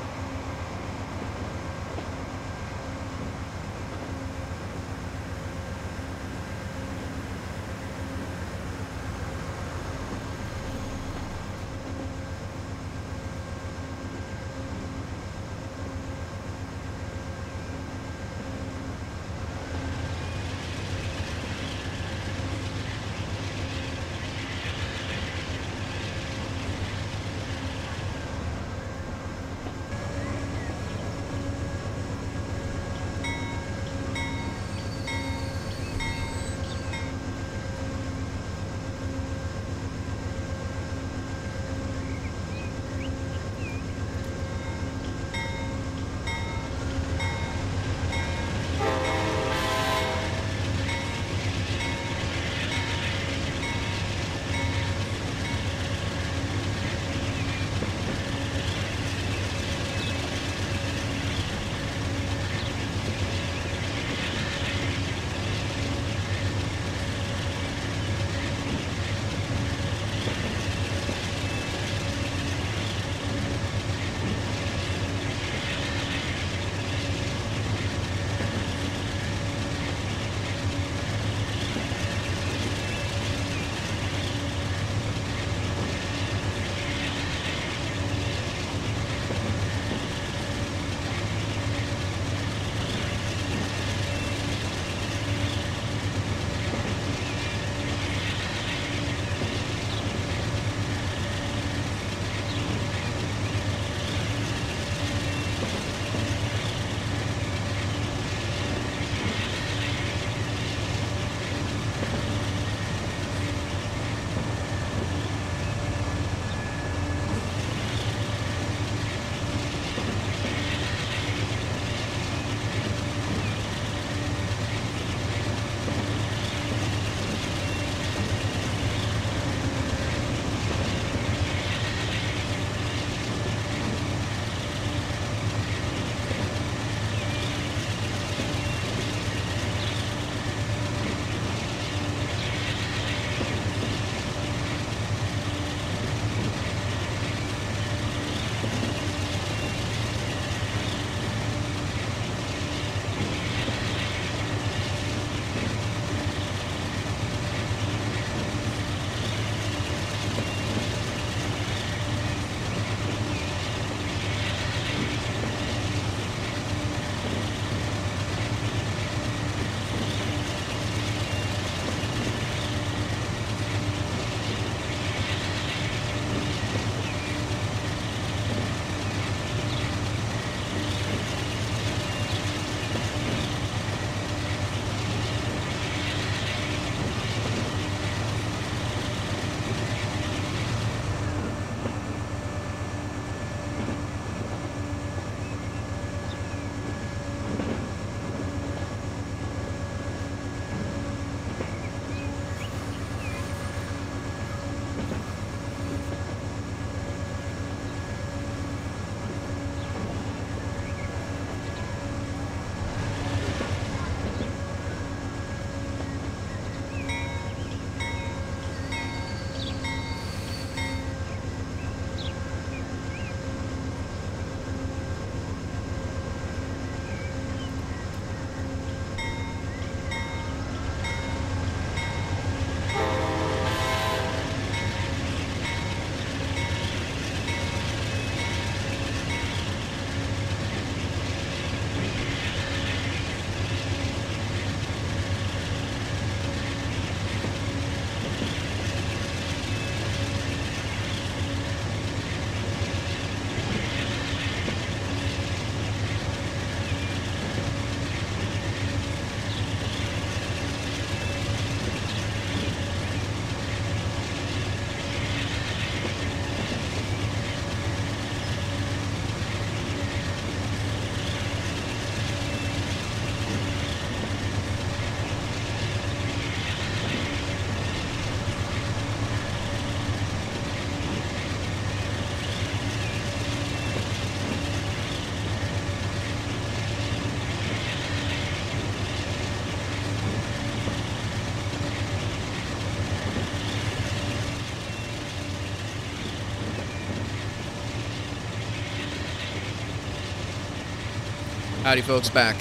Speaker 1: Howdy, folks, back.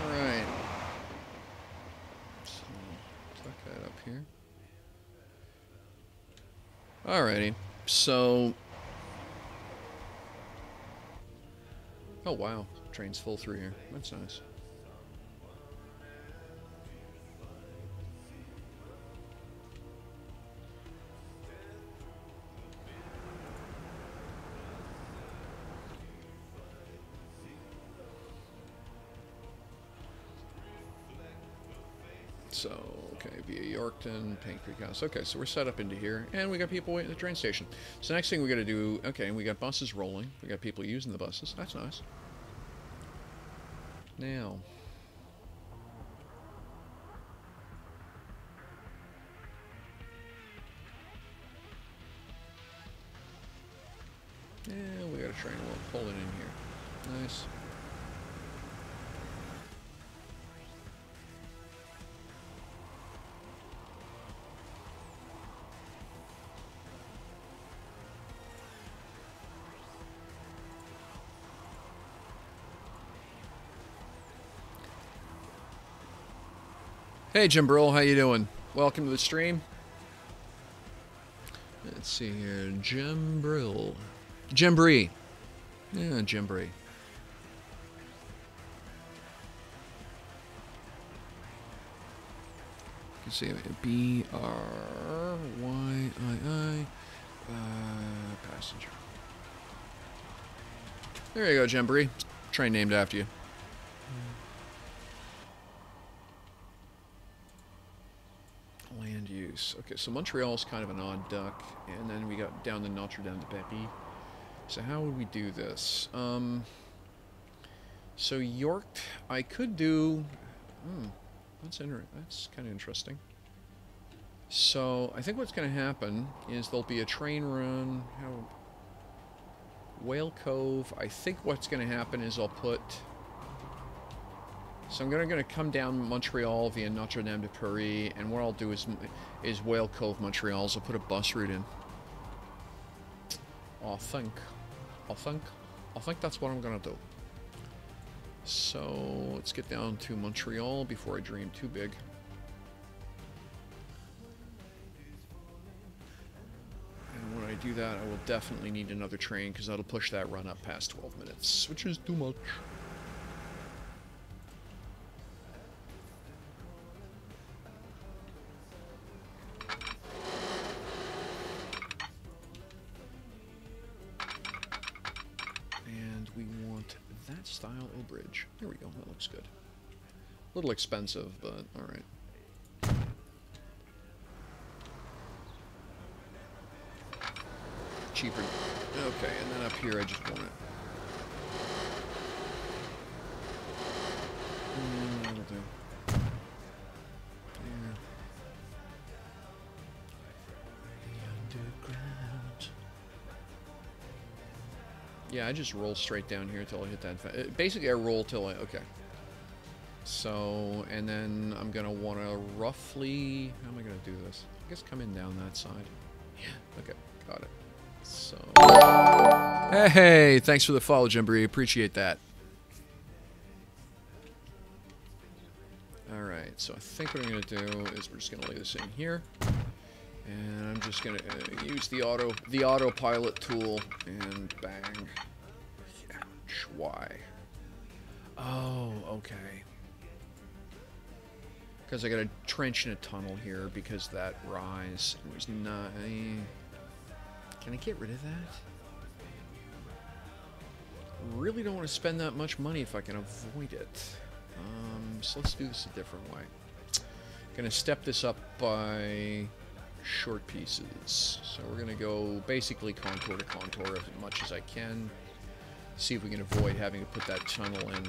Speaker 1: Alright. So, tuck that up here. Alrighty. So... Oh, wow. Train's full through here. That's nice. So, okay, via Yorkton, Paint Creek House. Okay, so we're set up into here, and we got people waiting at the train station. So next thing we got to do, okay, we got buses rolling. We got people using the buses. That's nice. Now, yeah, we got a train. We'll pull it in here. Nice. Hey, Jim Brill, how you doing? Welcome to the stream. Let's see here, Jim Brill. Jim Bree. Yeah, Jim Bree. You can see it, B-R-Y-I-I, passenger. There you go, Jim Bree. Train named after you. Land use. Okay, so Montreal's kind of an odd duck, and then we got down to Notre Dame de Paris. So how would we do this? So York, I could do... that's kind of interesting. So I think what's going to happen is there'll be a train run. Whale Cove. I think what's going to happen is I'll put... So I'm going to come down Montreal via Notre Dame de Paris, and what I'll do is Whale Cove, Montreal. So I'll put a bus route in. I think that's what I'm going to do. So let's get down to Montreal before I dream too big. And when I do that, I will definitely need another train, because that'll push that run up past 12 minutes, which is too much. That style of bridge. There we go. That looks good. A little expensive, but all right. Cheaper. Okay, and then up here I just want it. That'll do. There. The underground. Yeah, I just roll straight down here till I hit that. Basically, I roll till I... Okay. So, and then I'm going to want to roughly... How am I going to do this? I guess come in down that side. Yeah. Okay, got it. So... Hey, thanks for the follow, Jimbree. Appreciate that. Alright, so I think what I'm going to do is we're just going to lay this in here. And I'm just going to use the autopilot tool and bang. Ouch, why? Oh, okay. Because I got a trench in a tunnel here because that rise was not... Can I get rid of that? Really don't want to spend that much money if I can avoid it. So let's do this a different way. Gonna step this up by short pieces. So we're gonna go basically contour to contour as much as I can. See if we can avoid having to put that tunnel in.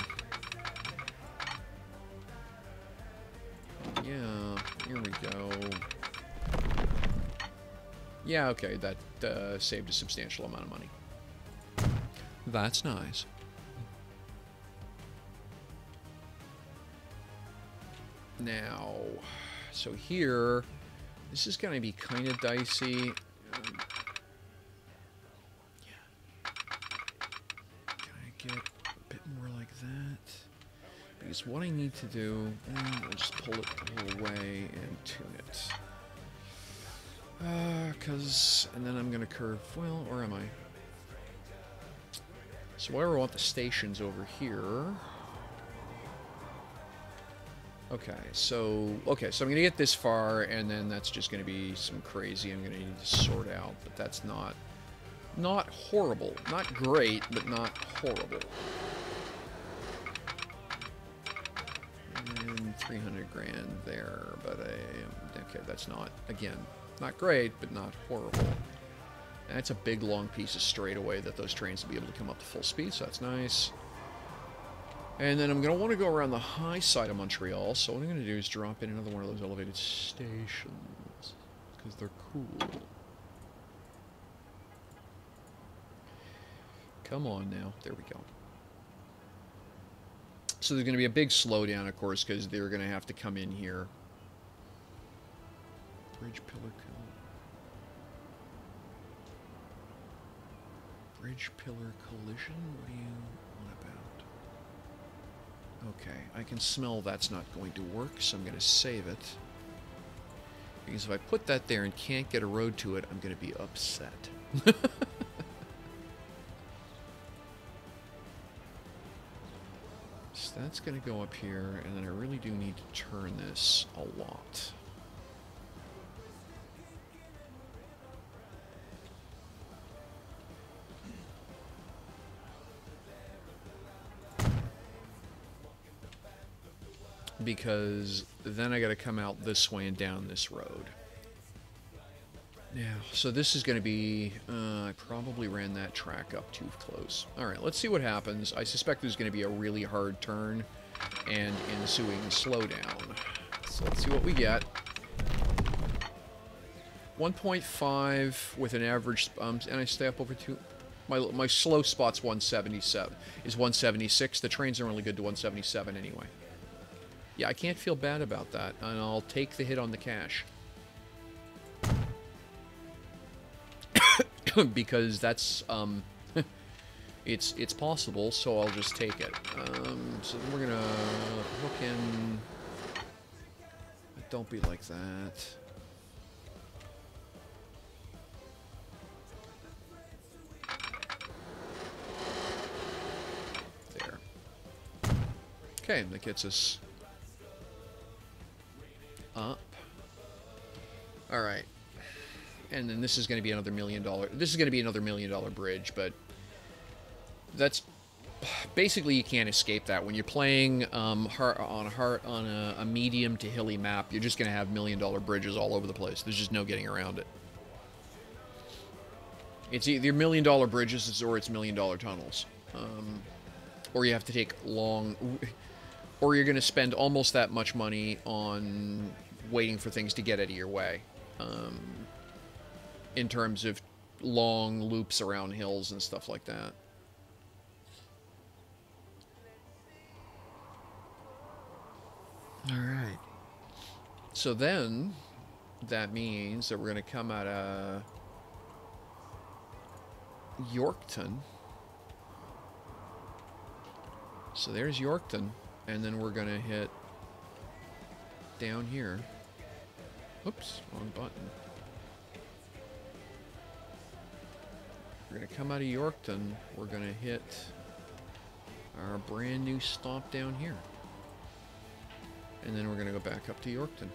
Speaker 1: Yeah, here we go. Yeah, okay, that saved a substantial amount of money. That's nice. Now, So here, this is going to be kind of dicey. Yeah. Can I get a bit more like that? Because what I need to do, I'll just pull it the whole way and tune it. And then I'm going to curve, well, or am I? So where I want the stations over here. Okay, so I'm going to get this far, and then that's just going to be some crazy I'm going to need to sort out, but that's not horrible. Not great, but not horrible. And 300 grand there, but okay, that's not, again, not great, but not horrible. And that's a big, long piece of straightaway that those trains will be able to come up to full speed, so that's nice. And then I'm going to want to go around the high side of Montreal, so what I'm going to do is drop in another one of those elevated stations, because they're cool. Come on now. There we go. So there's going to be a big slowdown, of course, because they're going to have to come in here. Bridge pillar collision? What do you want about? Okay, I can smell that's not going to work, so I'm going to save it. Because if I put that there and can't get a road to it, I'm going to be upset. So that's going to go up here, and then I really do need to turn this a lot. Because then I got to come out this way and down this road. Now, so this is going to be, I probably ran that track up too close. Alright, let's see what happens. I suspect there's going to be a really hard turn and ensuing slowdown. So let's see what we get. 1.5 with an average, and I stay up over 2. My slow spot's 177, is 176. The trains are only good to 177 anyway. Yeah, I can't feel bad about that, and I'll take the hit on the cash. Because that's, it's possible, so I'll just take it. So then we're gonna hook in... Don't be like that. There. Okay, that gets us up. Alright. And then this is going to be another $1 million. This is going to be another $1 million bridge, but that's basically you can't escape that. When you're playing on a medium to hilly map, you're just going to have $1 million bridges all over the place. There's just no getting around it. It's either $1 million bridges or it's $1 million tunnels, or you have to take long, or you're going to spend almost that much money on waiting for things to get out of your way. In terms of long loops around hills and stuff like that. Alright. So then, that means that we're going to come out of Yorkton. So there's Yorkton, and then we're going to hit down here. Oops, wrong button. We're going to come out of Yorkton, we're going to hit our brand new stop down here. And then we're going to go back up to Yorkton.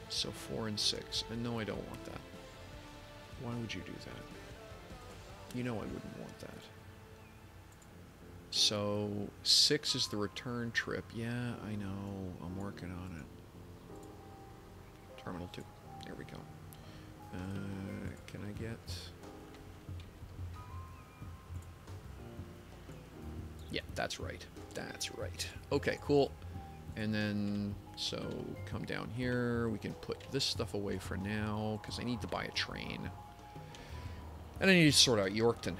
Speaker 1: So 4 and 6. And no, I don't want that. Why would you do that? You know I wouldn't want that. So 6 is the return trip. Yeah, I know. I'm working on it. Terminal 2. There we go. Can I get... Yeah, that's right. That's right. Okay, cool. And then, so, come down here. We can put this stuff away for now, because I need to buy a train. And I need to sort out Yorkton.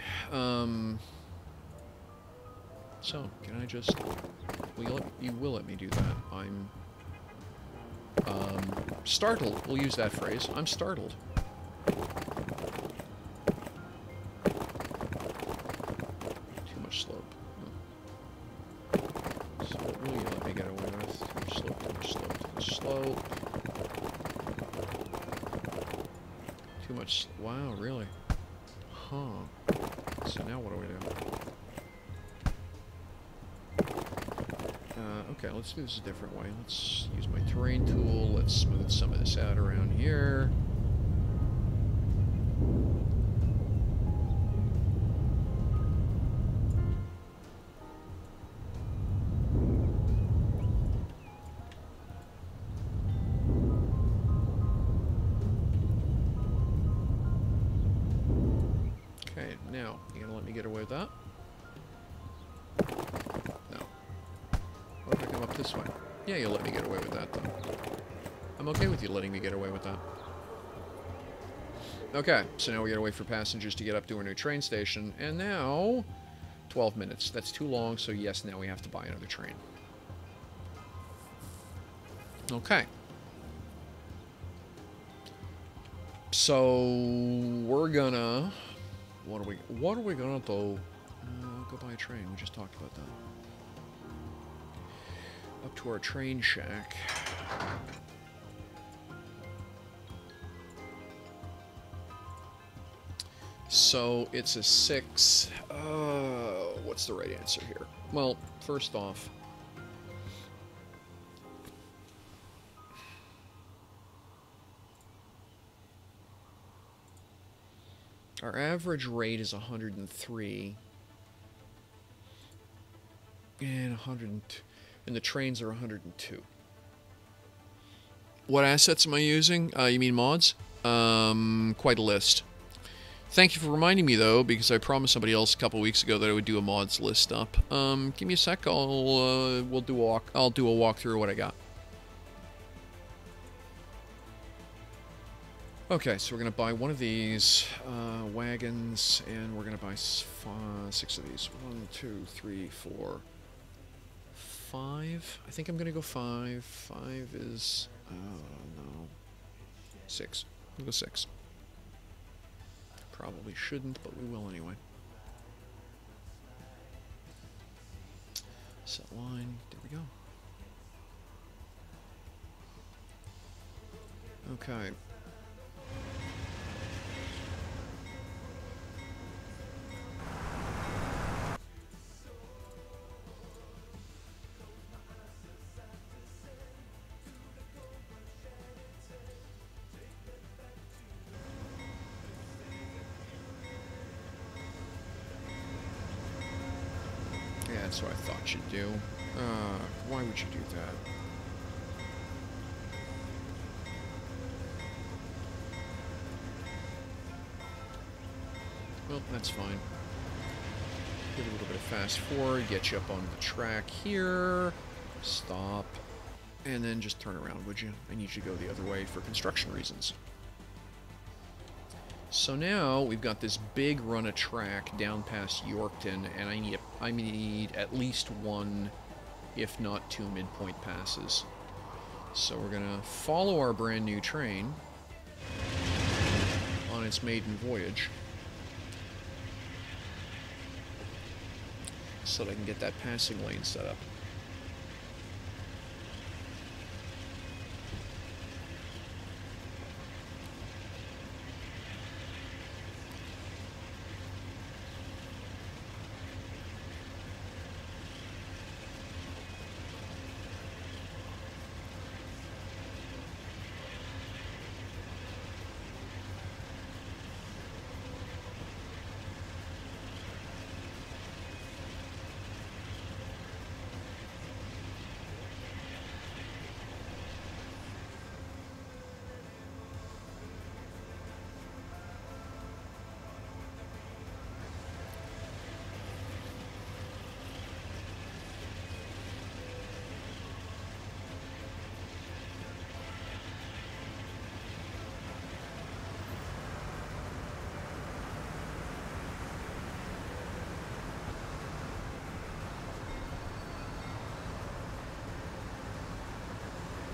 Speaker 1: So, can I just... You will let me do that. I'm startled. We'll use that phrase. I'm startled. Too much slope. So what will you let me get away with? Too much slope, too much slope, too much slope. Too much... Wow, really? Huh. So now what do we do? Okay, let's do this a different way. Let's use my terrain tool. Let's smooth some of this out around here. Okay, now, you gonna let me get away with that? No. What if I come up this way? Yeah, you'll let me get away with that, though. I'm okay with you letting me get away with that. Okay, so now we gotta wait for passengers to get up to our new train station, and now... 12 minutes. That's too long, so yes, now we have to buy another train. Okay. So, we're gonna... What are we gonna do? Go buy a train. We just talked about that. Up to our train shack. So it's a 6. What's the right answer here? Well, first off, our average rate is 103, and 102, and the trains are 102. What assets am I using? You mean mods? Quite a list. Thank you for reminding me, though, because I promised somebody else a couple weeks ago that I would do a mods list up. Give me a sec. I'll do a walkthrough of what I got. Okay, so we're gonna buy one of these wagons, and we're gonna buy 6 of these. 1, 2, 3, 4, 5. I think I'm gonna go 5. 5 is no, 6. We'll go 6. Probably shouldn't, but we will anyway. Set line. There we go. Okay. Yeah, that's what I thought you'd do. Why would you do that? Well, that's fine. Give a little bit of fast forward, get you up on the track here, stop, and then just turn around, would you? I need you to go the other way for construction reasons. So now we've got this big run of track down past Yorkton, and I need at least 1, if not 2 midpoint passes. So we're gonna follow our brand new train on its maiden voyage, so that I can get that passing lane set up.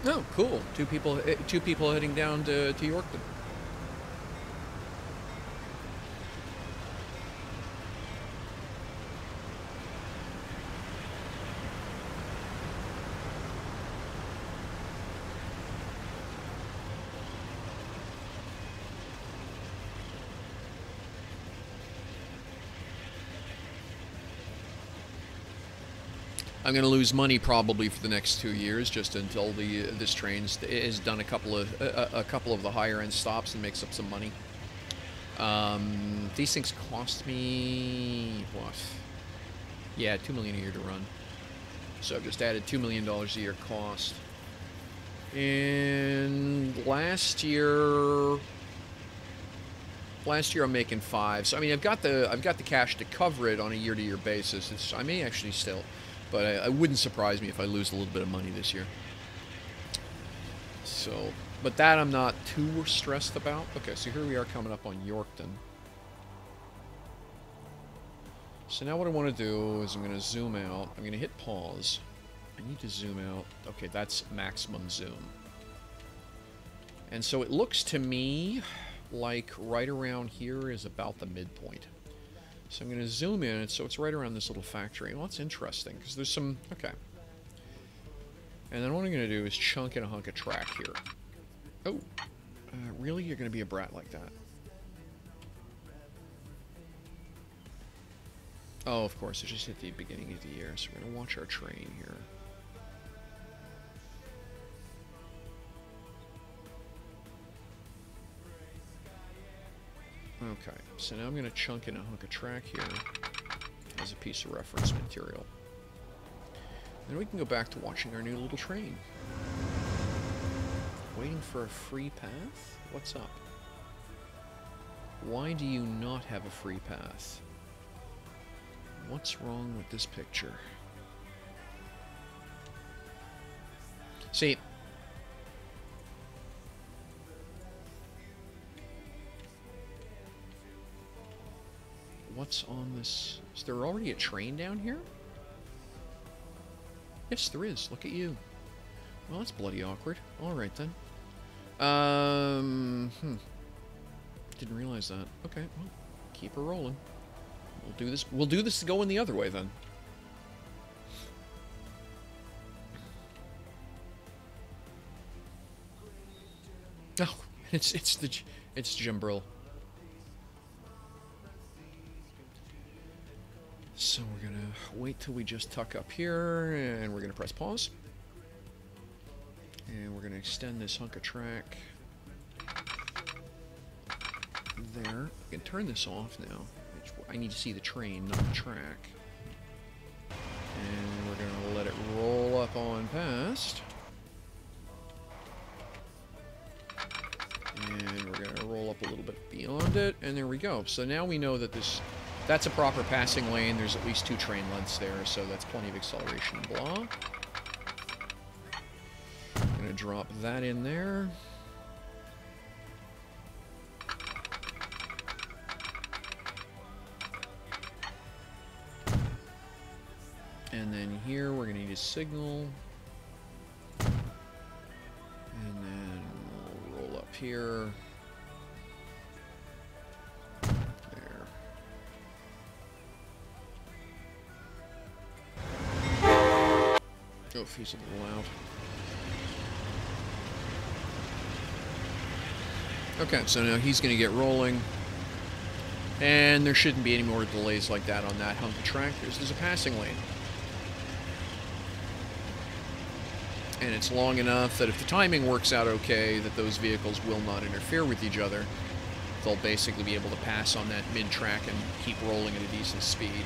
Speaker 1: Oh, cool. Two people heading down to Yorkton. I'm going to lose money probably for the next 2 years, just until this train has done a couple of the higher end stops and makes up some money. These things cost me what? Yeah, $2 million a year to run. So I've just added $2 million a year cost. And last year I'm making 5. So I mean, I've got the cash to cover it on a year-to-year basis. I may actually still. But it wouldn't surprise me if I lose a little bit of money this year. So, but that I'm not too stressed about. Okay, so here we are coming up on Yorkton. So now what I want to do is I'm going to zoom out. I'm going to hit pause. I need to zoom out. Okay, that's maximum zoom. And so it looks to me like right around here is about the midpoint. So I'm going to zoom in, so it's right around this little factory. Well, that's interesting, because there's some... Okay. And then what I'm going to do is chunk in a hunk of track here. Oh. Really? You're going to be a brat like that? Oh, of course. It's just at the beginning of the year, so we're going to watch our train here. Okay, so now I'm going to chunk in a hunk of track here as a piece of reference material. Then we can go back to watching our new little train. Waiting for a free path? What's up? Why do you not have a free path? What's wrong with this picture? See... What's on this? Is there already a train down here? Yes, there is. Look at you. Well, that's bloody awkward. Alright, then. Didn't realize that. Okay, well, keep her rolling. We'll do this going the other way, then. Oh, it's Jimbrill. So we're going to wait till we just tuck up here, and we're going to press pause. And we're going to extend this hunk of track there. I can turn this off now. I need to see the train, not the track. And we're going to let it roll up on past. And we're going to roll up a little bit beyond it, and there we go. So now we know that that's a proper passing lane. There's at least 2 train lengths there, so that's plenty of acceleration and blah. I'm going to drop that in there. And then here we're going to need a signal. And then we'll roll up here. Oh, he's a little loud. Okay, so now he's going to get rolling. And there shouldn't be any more delays like that on that hunk of track. There's a passing lane. And it's long enough that if the timing works out okay, that those vehicles will not interfere with each other. They'll basically be able to pass on that mid-track and keep rolling at a decent speed.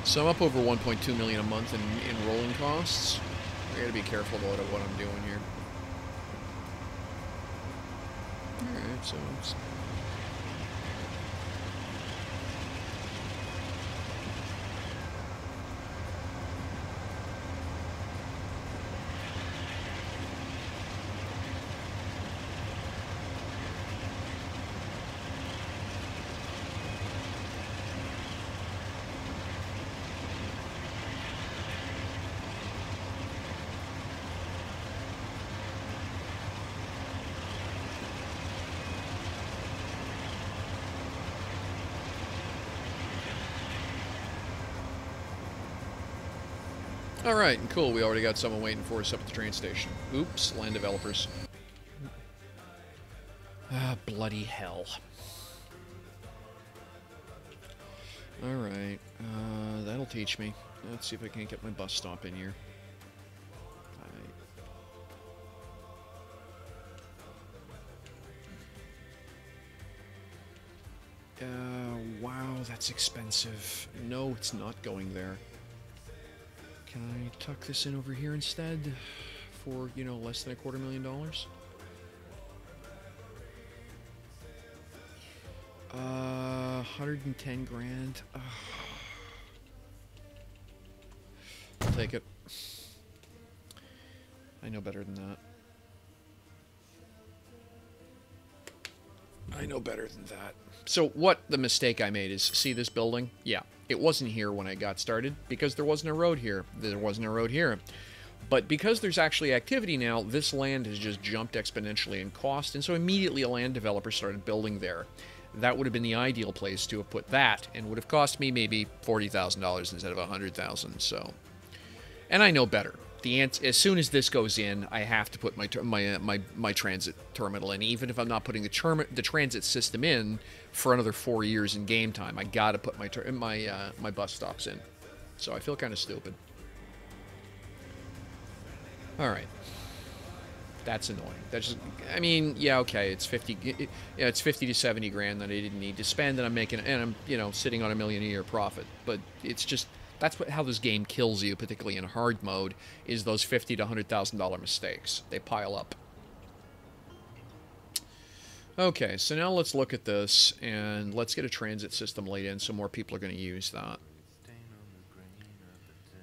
Speaker 1: So I'm up over 1.2 million a month in rolling costs. I gotta be careful about what I'm doing here. Alright, so it's... Alright, cool. We already got someone waiting for us up at the train station. Oops, land developers. Ah, bloody hell. Alright, that'll teach me. Let's see if I can get my bus stop in here. Wow, that's expensive. No, it's not going there. Can I tuck this in over here instead? For, you know, less than $250,000? 110 grand. I'll take it. I know better than that. I know better than that. So what the mistake I made is, see this building? Yeah, it wasn't here when I got started because there wasn't a road here. There wasn't a road here. But because there's actually activity now, this land has just jumped exponentially in cost, and so immediately a land developer started building there. That would have been the ideal place to have put that, and would have cost me maybe $40,000 instead of $100,000. So, and I know better. As soon as this goes in, I have to put my transit terminal in, even if I'm not putting the transit system in for another 4 years in game time. I gotta put my bus stops in. So I feel kind of stupid. All right. That's annoying. That's just, I mean, yeah, okay, it's 50 to 70 grand that I didn't need to spend, and I'm you know, sitting on $1 million a year profit. But it's just, that's how this game kills you, particularly in hard mode, is those $50,000 to $100,000 mistakes. They pile up. Okay, so now let's look at this, and let's get a transit system laid in so more people are going to use that.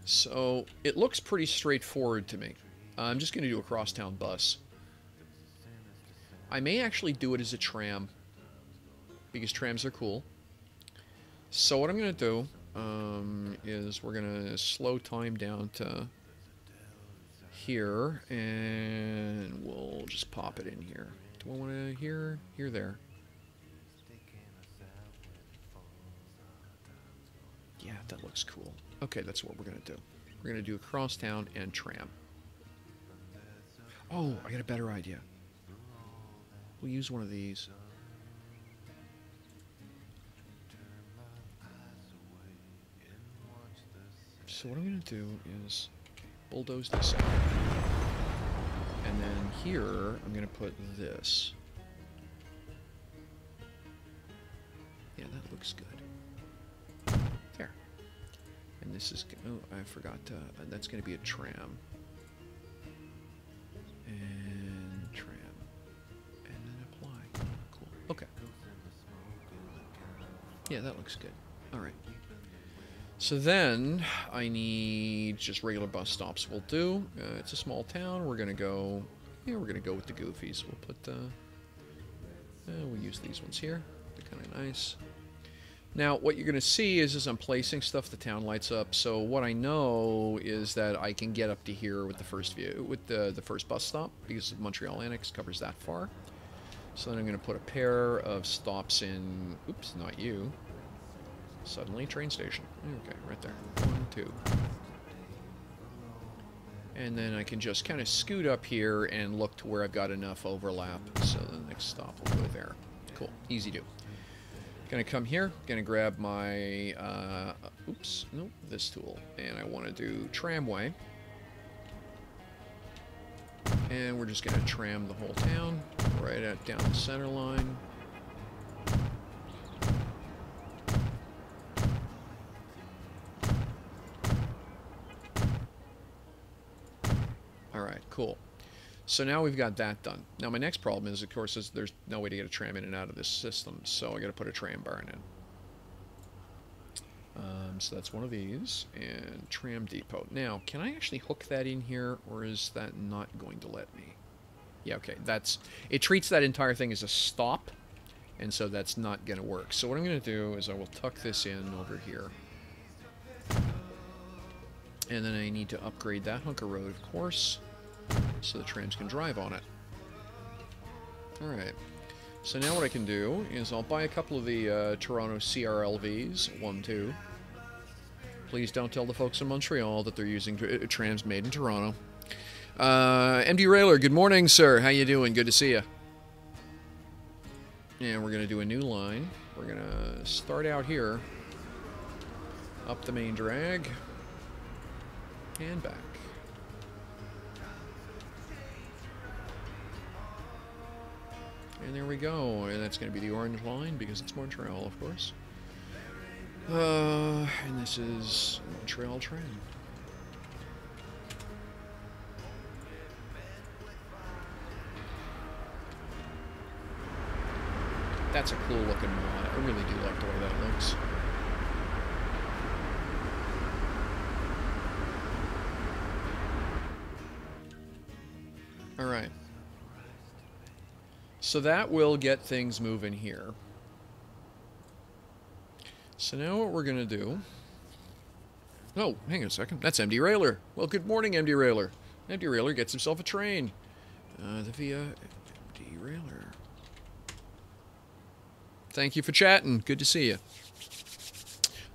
Speaker 1: So it looks pretty straightforward to me. I'm just going to do a crosstown bus. I may actually do it as a tram, because trams are cool. So what I'm going to do is we're going to slow time down to here, and we'll just pop it in here. Do I want to here, there? Yeah, that looks cool. Okay, that's what we're going to do. We're going to do a crosstown and tram. Oh, I got a better idea. We'll use one of these. So what I'm going to do is bulldoze this out. And then here, I'm going to put this. Yeah, that looks good. There. And this is... Oh, I forgot. That's going to be a tram. And tram. And then apply. Cool. Okay. Yeah, that looks good. Alright. So then, I need just regular bus stops will do. It's a small town. We're gonna go... Yeah, we're gonna go with the goofies. We'll put we'll use these ones here. They're kind of nice. Now, what you're going to see is as I'm placing stuff, the town lights up. So what I know is that I can get up to here with the first view, with the first bus stop, because Montreal Annex covers that far. So then I'm going to put a pair of stops in. Oops, not you. Suddenly, train station. Okay, right there. 1, 2. And then I can just kind of scoot up here and look to where I've got enough overlap. So the next stop will go there. Cool, easy do. Gonna come here, gonna grab my, oops, nope, this tool, and I want to do tramway. And we're just gonna tram the whole town, right at down the center line. Alright, cool. So now we've got that done. Now my next problem is, of course, there's no way to get a tram in and out of this system, so I got to put a tram barn in. So that's one of these, and tram depot. Now, can I actually hook that in here, or is that not going to let me? Yeah, okay, it treats that entire thing as a stop, and so that's not going to work. So what I'm going to do is I will tuck this in over here. And then I need to upgrade that hunk of road, of course, so the trams can drive on it. Alright, so now what I can do is I'll buy a couple of the Toronto CRLVs, 1, 2. Please don't tell the folks in Montreal that they're using trams made in Toronto. MD Railer, good morning, sir. How you doing? Good to see you. And we're going to do a new line. We're going to start out here, up the main drag, and back. And there we go. And that's going to be the orange line because it's Montreal, of course. And this is Montreal train. That's a cool looking mod. I really do like the way that looks. Alright. So that will get things moving here. So now what we're going to do... Oh, hang on a second. That's MD Railer. Well, good morning, MD Railer. MD Railer gets himself a train. The Via MD Railer. Thank you for chatting. Good to see you.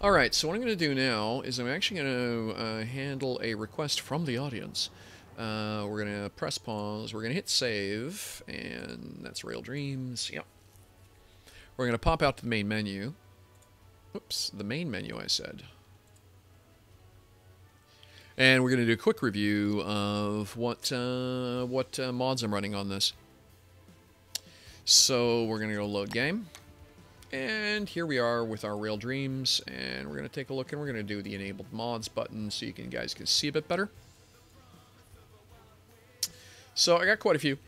Speaker 1: Alright, so what I'm going to do now is I'm actually going to handle a request from the audience. We're going to press pause. We're going to hit save. And that's Rail Dreams. Yep. We're going to pop out to the main menu. Oops, the main menu, I said. And we're going to do a quick review of what mods I'm running on this. So we're going to go load game. And here we are with our Rail Dreams. And we're going to take a look and we're going to do the enabled mods button so you guys can see a bit better. So I got quite a few.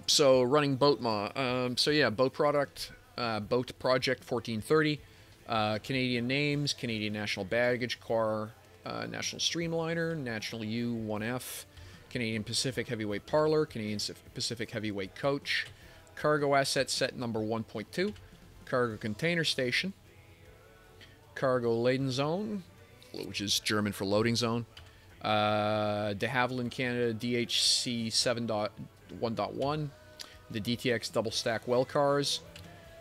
Speaker 1: So running boat mod. So yeah, boat product. Boat Project 1430, Canadian names, Canadian National Baggage Car, National Streamliner, National U1F, Canadian Pacific Heavyweight Parlor, Canadian Pacific Heavyweight Coach, Cargo Asset Set number 1.2, Cargo Container Station, Cargo Laden Zone, which is German for Loading Zone, de Havilland Canada DHC 7.1.1, the DTX Double Stack Well Cars,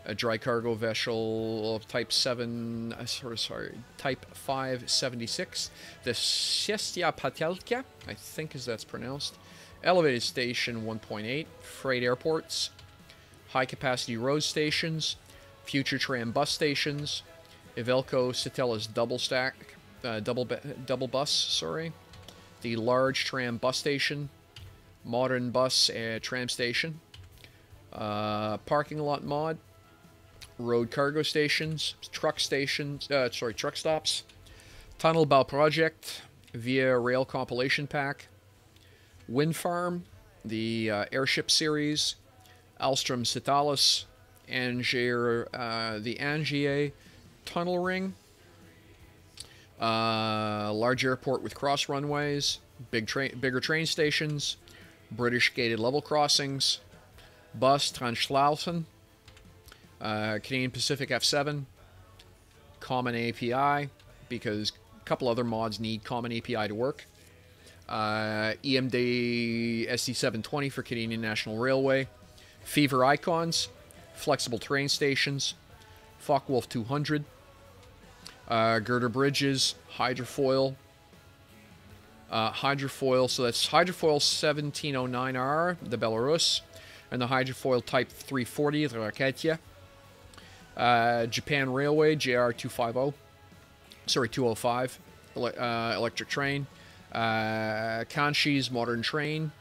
Speaker 1: a dry cargo vessel of Type 576, the Shestya Patelka, I think as that's pronounced, elevated station 1.8, freight airports, high capacity road stations, future tram bus stations, Ivelco Satella's double bus, sorry, the large tram bus station, modern bus tram station, parking lot mod, road cargo stations, truck stops, Tunnel Bow Project, Via Rail Compilation Pack, Wind Farm, the Airship Series, Alstrom Citalis, the Angier Tunnel Ring, large airport with cross runways, bigger train stations, British gated level crossings, bus Translaufen, Canadian Pacific F7, Common API, because a couple other mods need Common API to work, EMD SD720 for Canadian National Railway, Fever Icons, Flexible Train Stations, Focke-Wulf 200, Girder Bridges, Hydrofoil, so that's Hydrofoil 1709R, the Belarus, and the Hydrofoil Type 340, the Raketia. Japan Railway, JR250, 205, electric train. Kanshi's modern train,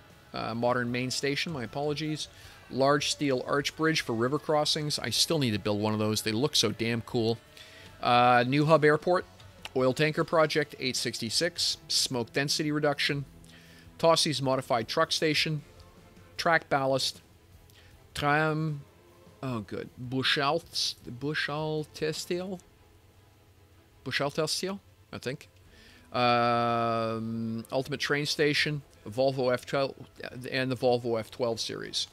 Speaker 1: modern main station, my apologies. Large steel arch bridge for river crossings. I still need to build one of those. They look so damn cool. New Hub Airport, Oil Tanker Project 866, smoke density reduction. Tossi's modified truck station, track ballast, tram. Oh, good. Bushal-Testil, I think. Ultimate Train Station, Volvo F12, and the Volvo F12 series.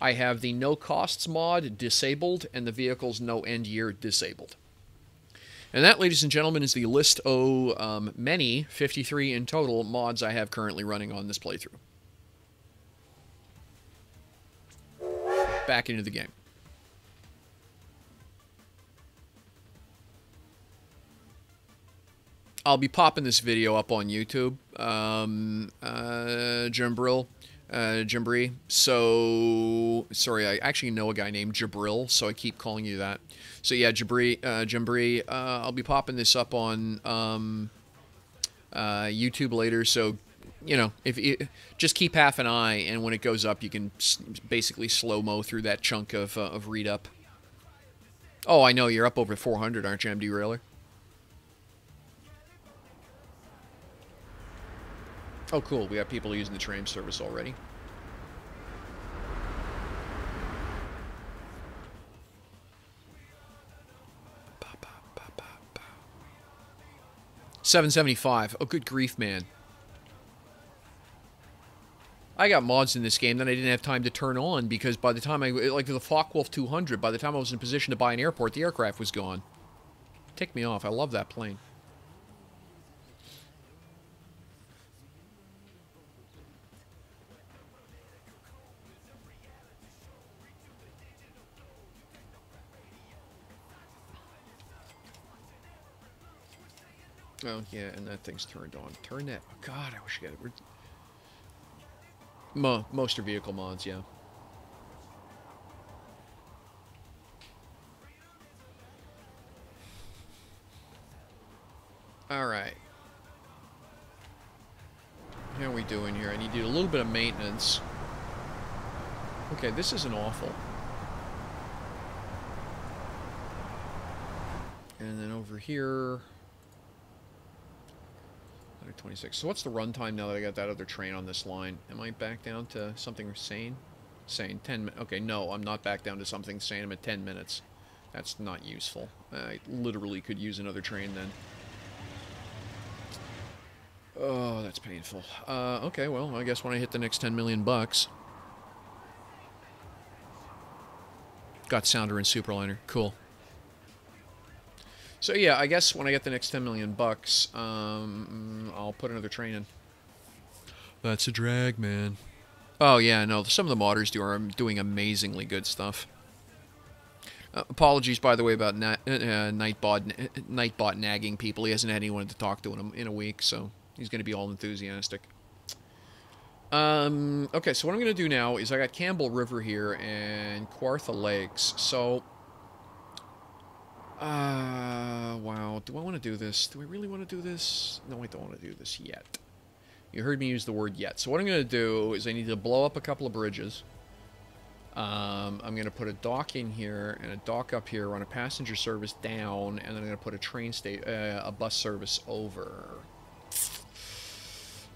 Speaker 1: I have the No Costs mod disabled, and the vehicle's No End Year disabled. And that, ladies and gentlemen, is the list of many, 53 in total, mods I have currently running on this playthrough. Back into the game. I'll be popping this video up on YouTube. Jimbril. So, sorry, I actually know a guy named Jabril, so I keep calling you that. So yeah, Jimbri. I'll be popping this up on YouTube later. So, you know, if you just keep half an eye, and when it goes up, you can basically slow-mo through that chunk of read up. Oh, I know, you're up over 400, aren't you, MD Railer? Oh, cool. We have people using the train service already. $7.75. Oh, good grief, man. I got mods in this game that I didn't have time to turn on because by the time like the Focke-Wulf 200, by the time I was in position to buy an airport, the aircraft was gone. Tick me off. I love that plane. Oh, yeah, and that thing's turned on. Turn that... Oh, God, I wish I got it. Most are vehicle mods, yeah. Alright. How are we doing here? I need to do a little bit of maintenance. Okay, this isn't awful. And then over here... 126. So what's the runtime now that I got that other train on this line? Am I back down to something sane? Sane. 10 minutes. Okay, no, I'm not back down to something sane. I'm at 10 minutes. That's not useful. I literally could use another train then. Oh, that's painful. Okay, well, I guess when I hit the next 10 million bucks. Got Sounder and Superliner. Cool. So yeah, I guess when I get the next 10 million bucks, I'll put another train in. That's a drag, man. Oh yeah, no, some of the modders are doing amazingly good stuff. Apologies, by the way, about Nightbot nagging people. He hasn't had anyone to talk to in a week, so he's going to be all enthusiastic. Okay, so what I'm going to do now is I got Campbell River here and Kawartha Lakes, so... wow. Do I want to do this? Do I really want to do this? No, I don't want to do this yet. You heard me use the word yet. So what I'm going to do is I need to blow up a couple of bridges. I'm going to put a dock in here and a dock up here, run a passenger service down, and then I'm going to put a bus service over.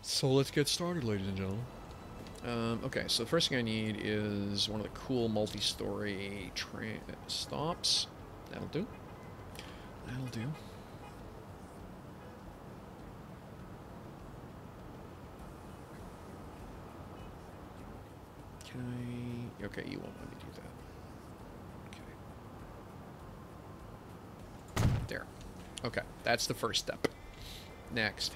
Speaker 1: So let's get started, ladies and gentlemen. Okay, so the first thing I need is one of the cool multi-story train stops. That'll do. That'll do. Can I... Okay, you won't let me do that. Okay. There. Okay, that's the first step. Next.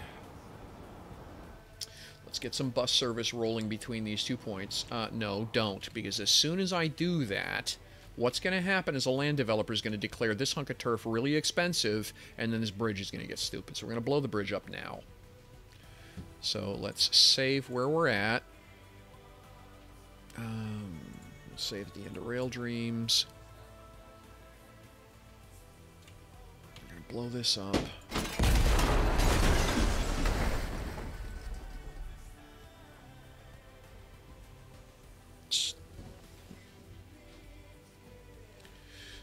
Speaker 1: Let's get some bus service rolling between these 2 points. No, don't, because as soon as I do that... What's going to happen is a land developer is going to declare this hunk of turf really expensive, and then this bridge is going to get stupid. So we're going to blow the bridge up now. So let's save where we're at. We'll save at the end of Rail Dreams. We're going to blow this up.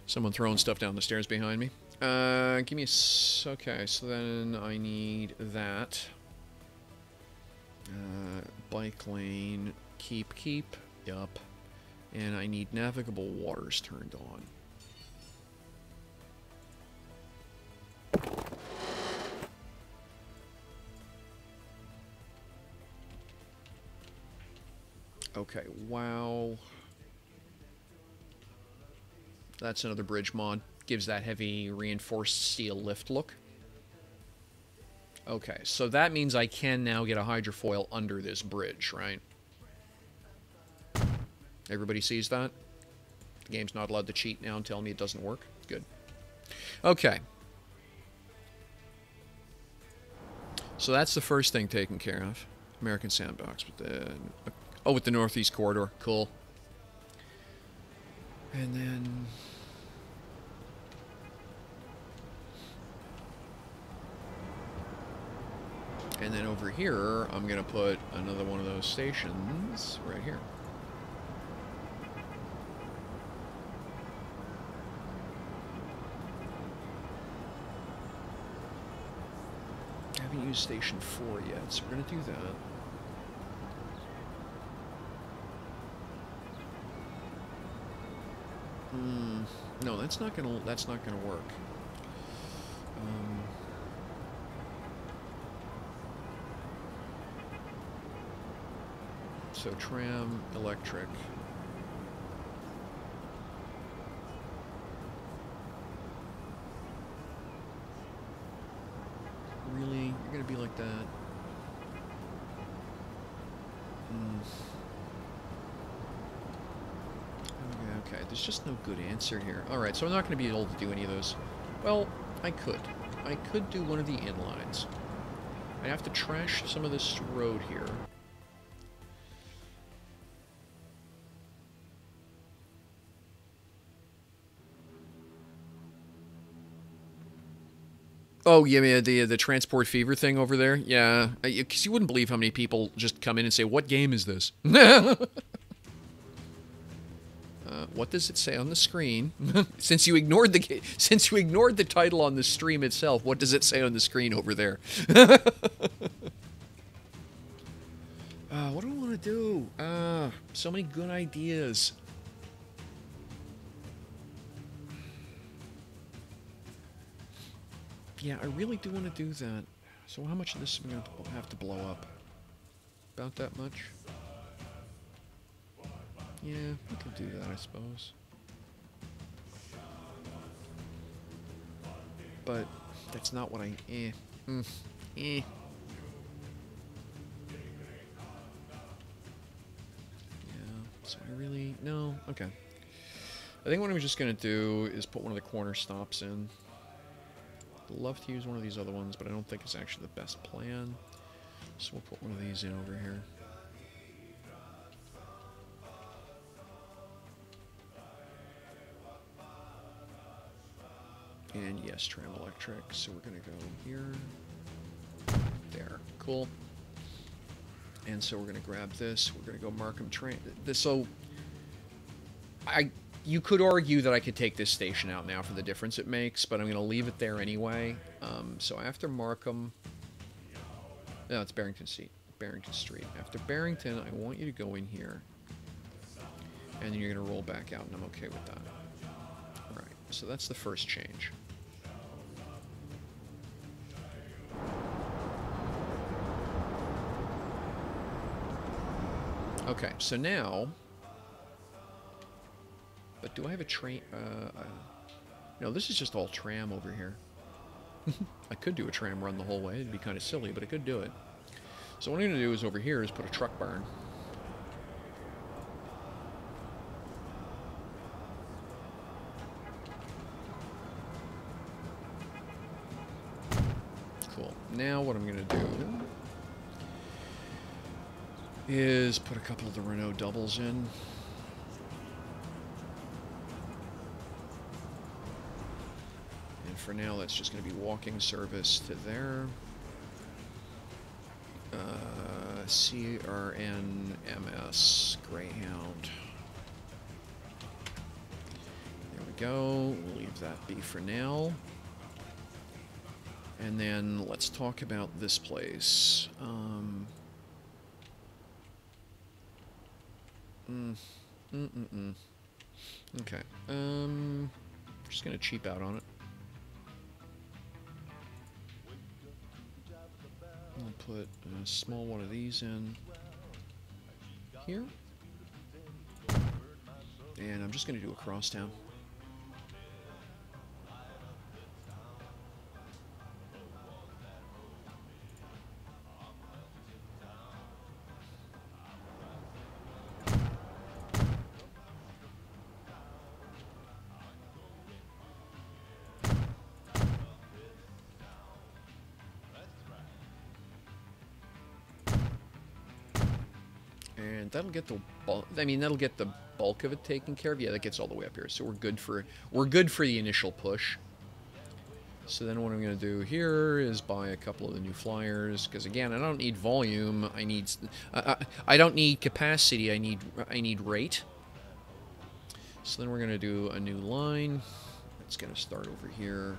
Speaker 1: Someone throwing stuff down the stairs behind me. Give me a... Okay, so then I need that. Bike lane. Keep. Yup. And I need navigable waters turned on. Okay, wow. That's another bridge mod. Gives that heavy reinforced steel lift look. Okay, so that means I can now get a hydrofoil under this bridge, right? Everybody sees that? The game's not allowed to cheat now and tell me it doesn't work? Good. Okay. So that's the first thing taken care of. American Sandbox. Oh, with the Northeast Corridor. Cool. And then... And then over here, I'm going to put another one of those stations right here. I haven't used Station 4 yet, so we're going to do that. No, that's not gonna work. So tram, electric. Really? You're gonna be like that? Okay, there's just no good answer here. Alright, so I'm not going to be able to do any of those. Well, I could. I could do one of the inlines. I have to trash some of this road here. Oh, yeah, the Transport Fever thing over there? Yeah, because you wouldn't believe how many people just come in and say, what game is this? What does it say on the screen? Since you ignored the title on the stream itself, what does it say on the screen over there? What do I want to do? So many good ideas. Yeah, I really do want to do that. So how much of this am I going to have to blow up? About that much? Yeah, we could do that, I suppose. But that's not what I... Yeah, so I really... No, okay. I think what I'm just going to do is put one of the corner stops in. I'd love to use one of these other ones, but I don't think it's actually the best plan. So we'll put one of these in over here. And yes, tram electric. So we're going to go here. There. Cool. And so we're going to grab this. We're going to go Markham train. So you could argue that I could take this station out now for the difference it makes, but I'm going to leave it there anyway. So after Markham... No, it's Barrington Street. After Barrington, I want you to go in here. And then you're going to roll back out, and I'm okay with that. Alright, so that's the first change. Okay, so now... But do I have a train? No, this is just all tram over here. I could do a tram run the whole way. It'd be kind of silly, but I could do it. So what I'm going to do is over here is put a truck barn. Cool. Now what I'm going to do is put a couple of the Renault doubles in. For now, that's just going to be walking service to there. CRNMS Greyhound. There we go. We'll leave that be for now. And then let's talk about this place. Okay. Just going to cheap out on it. I'll put a small one of these in here. And I'm just going to do a crosstown. And that'll get the bulk. I mean, that'll get the bulk of it taken care of. Yeah, that gets all the way up here. So we're good for the initial push. So then what I'm going to do here is buy a couple of the new flyers, because again, I don't need volume. I don't need capacity. I need rate. So then we're going to do a new line. It's going to start over here.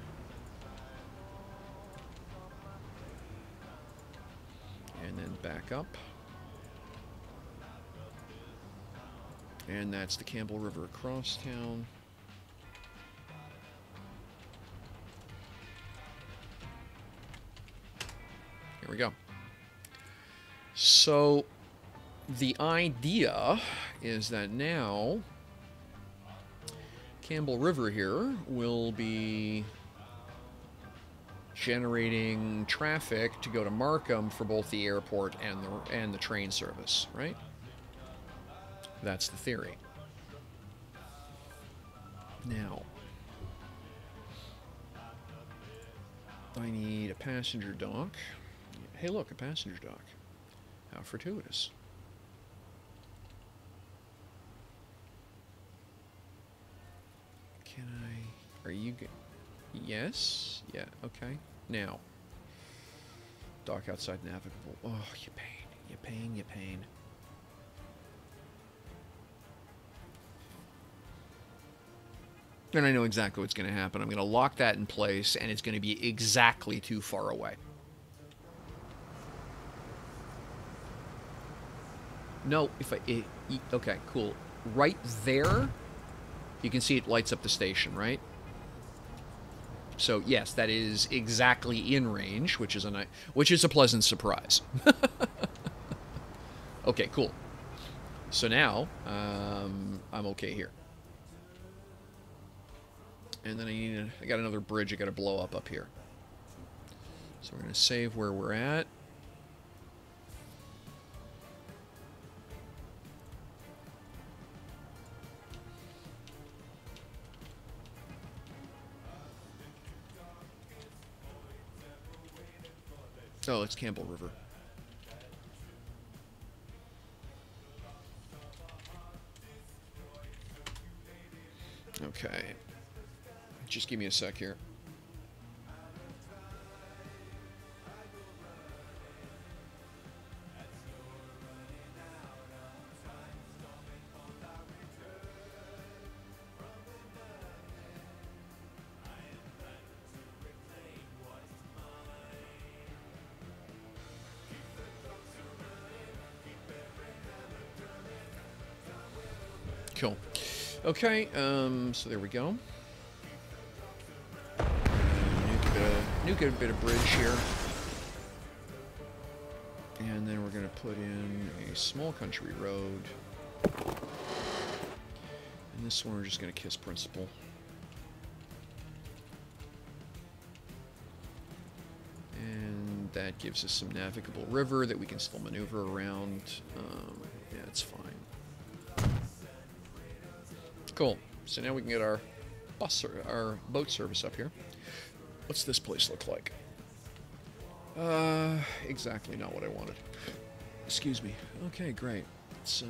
Speaker 1: And then back up. And that's the Campbell River across town. Here we go. So the idea is that now Campbell River here will be generating traffic to go to Markham for both the airport and the train service, right? That's the theory. Now, I need a passenger dock. Hey, look, a passenger dock. How fortuitous. Can I... Are you... Yes? Yeah, okay. Now. Dock outside navigable. Oh, you pain. You pain, you pain. And I know exactly what's going to happen. I'm going to lock that in place, and it's going to be exactly too far away. No, if I... okay, cool. Right there, you can see it lights up the station, right? So, yes, that is exactly in range, which is a pleasant surprise. Okay, cool. So now, I'm okay here. And then I got another bridge I got to blow up here. So we're going to save where we're at. Oh, it's Campbell River. Okay. Just give me a sec here. Cool. Okay, so there we go. Nuke a bit of bridge here. And then we're going to put in a small country road. And this one we're just going to kiss principal. And that gives us some navigable river that we can still maneuver around. Yeah, it's fine. Cool. So now we can get our boat service up here. What's this place look like? Exactly not what I wanted. Excuse me. Okay, great. It's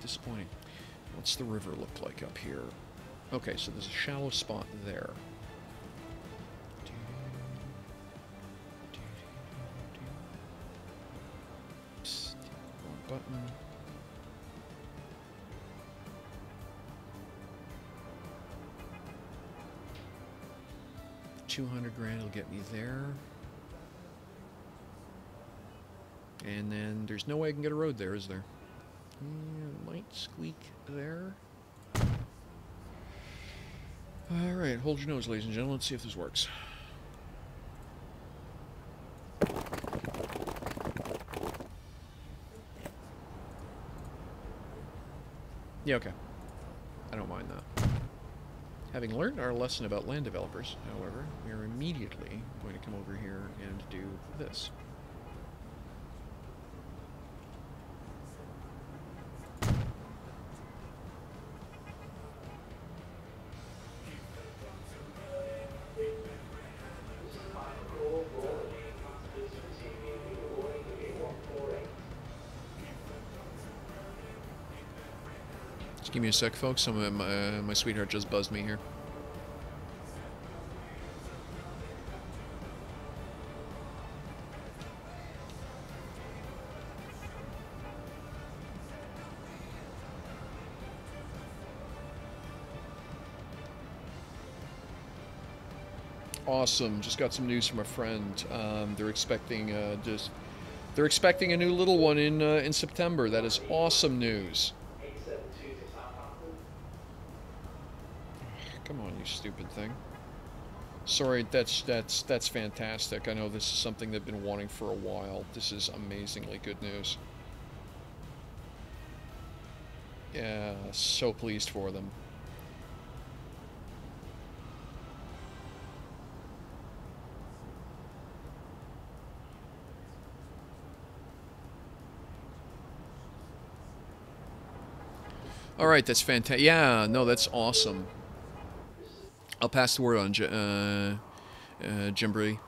Speaker 1: disappointing. What's the river look like up here? Okay, so there's a shallow spot there. Psst, wrong button. $200 grand will get me there. And then there's no way I can get a road there, is there? Might squeak there. Alright, hold your nose, ladies and gentlemen. Let's see if this works. Yeah, okay. I don't mind that. Having learned our lesson about land developers, however, we are immediately going to come over here and do this. Just give me a sec, folks. My sweetheart just buzzed me here. Awesome. Just got some news from a friend. They're expecting a new little one in September. That is awesome news. Come on, you stupid thing. Sorry, that's fantastic. I know this is something they've been wanting for a while. This is amazingly good news. Yeah, so pleased for them. All right, that's fantastic. Yeah, no, that's awesome. I'll pass the word on, Jimbree.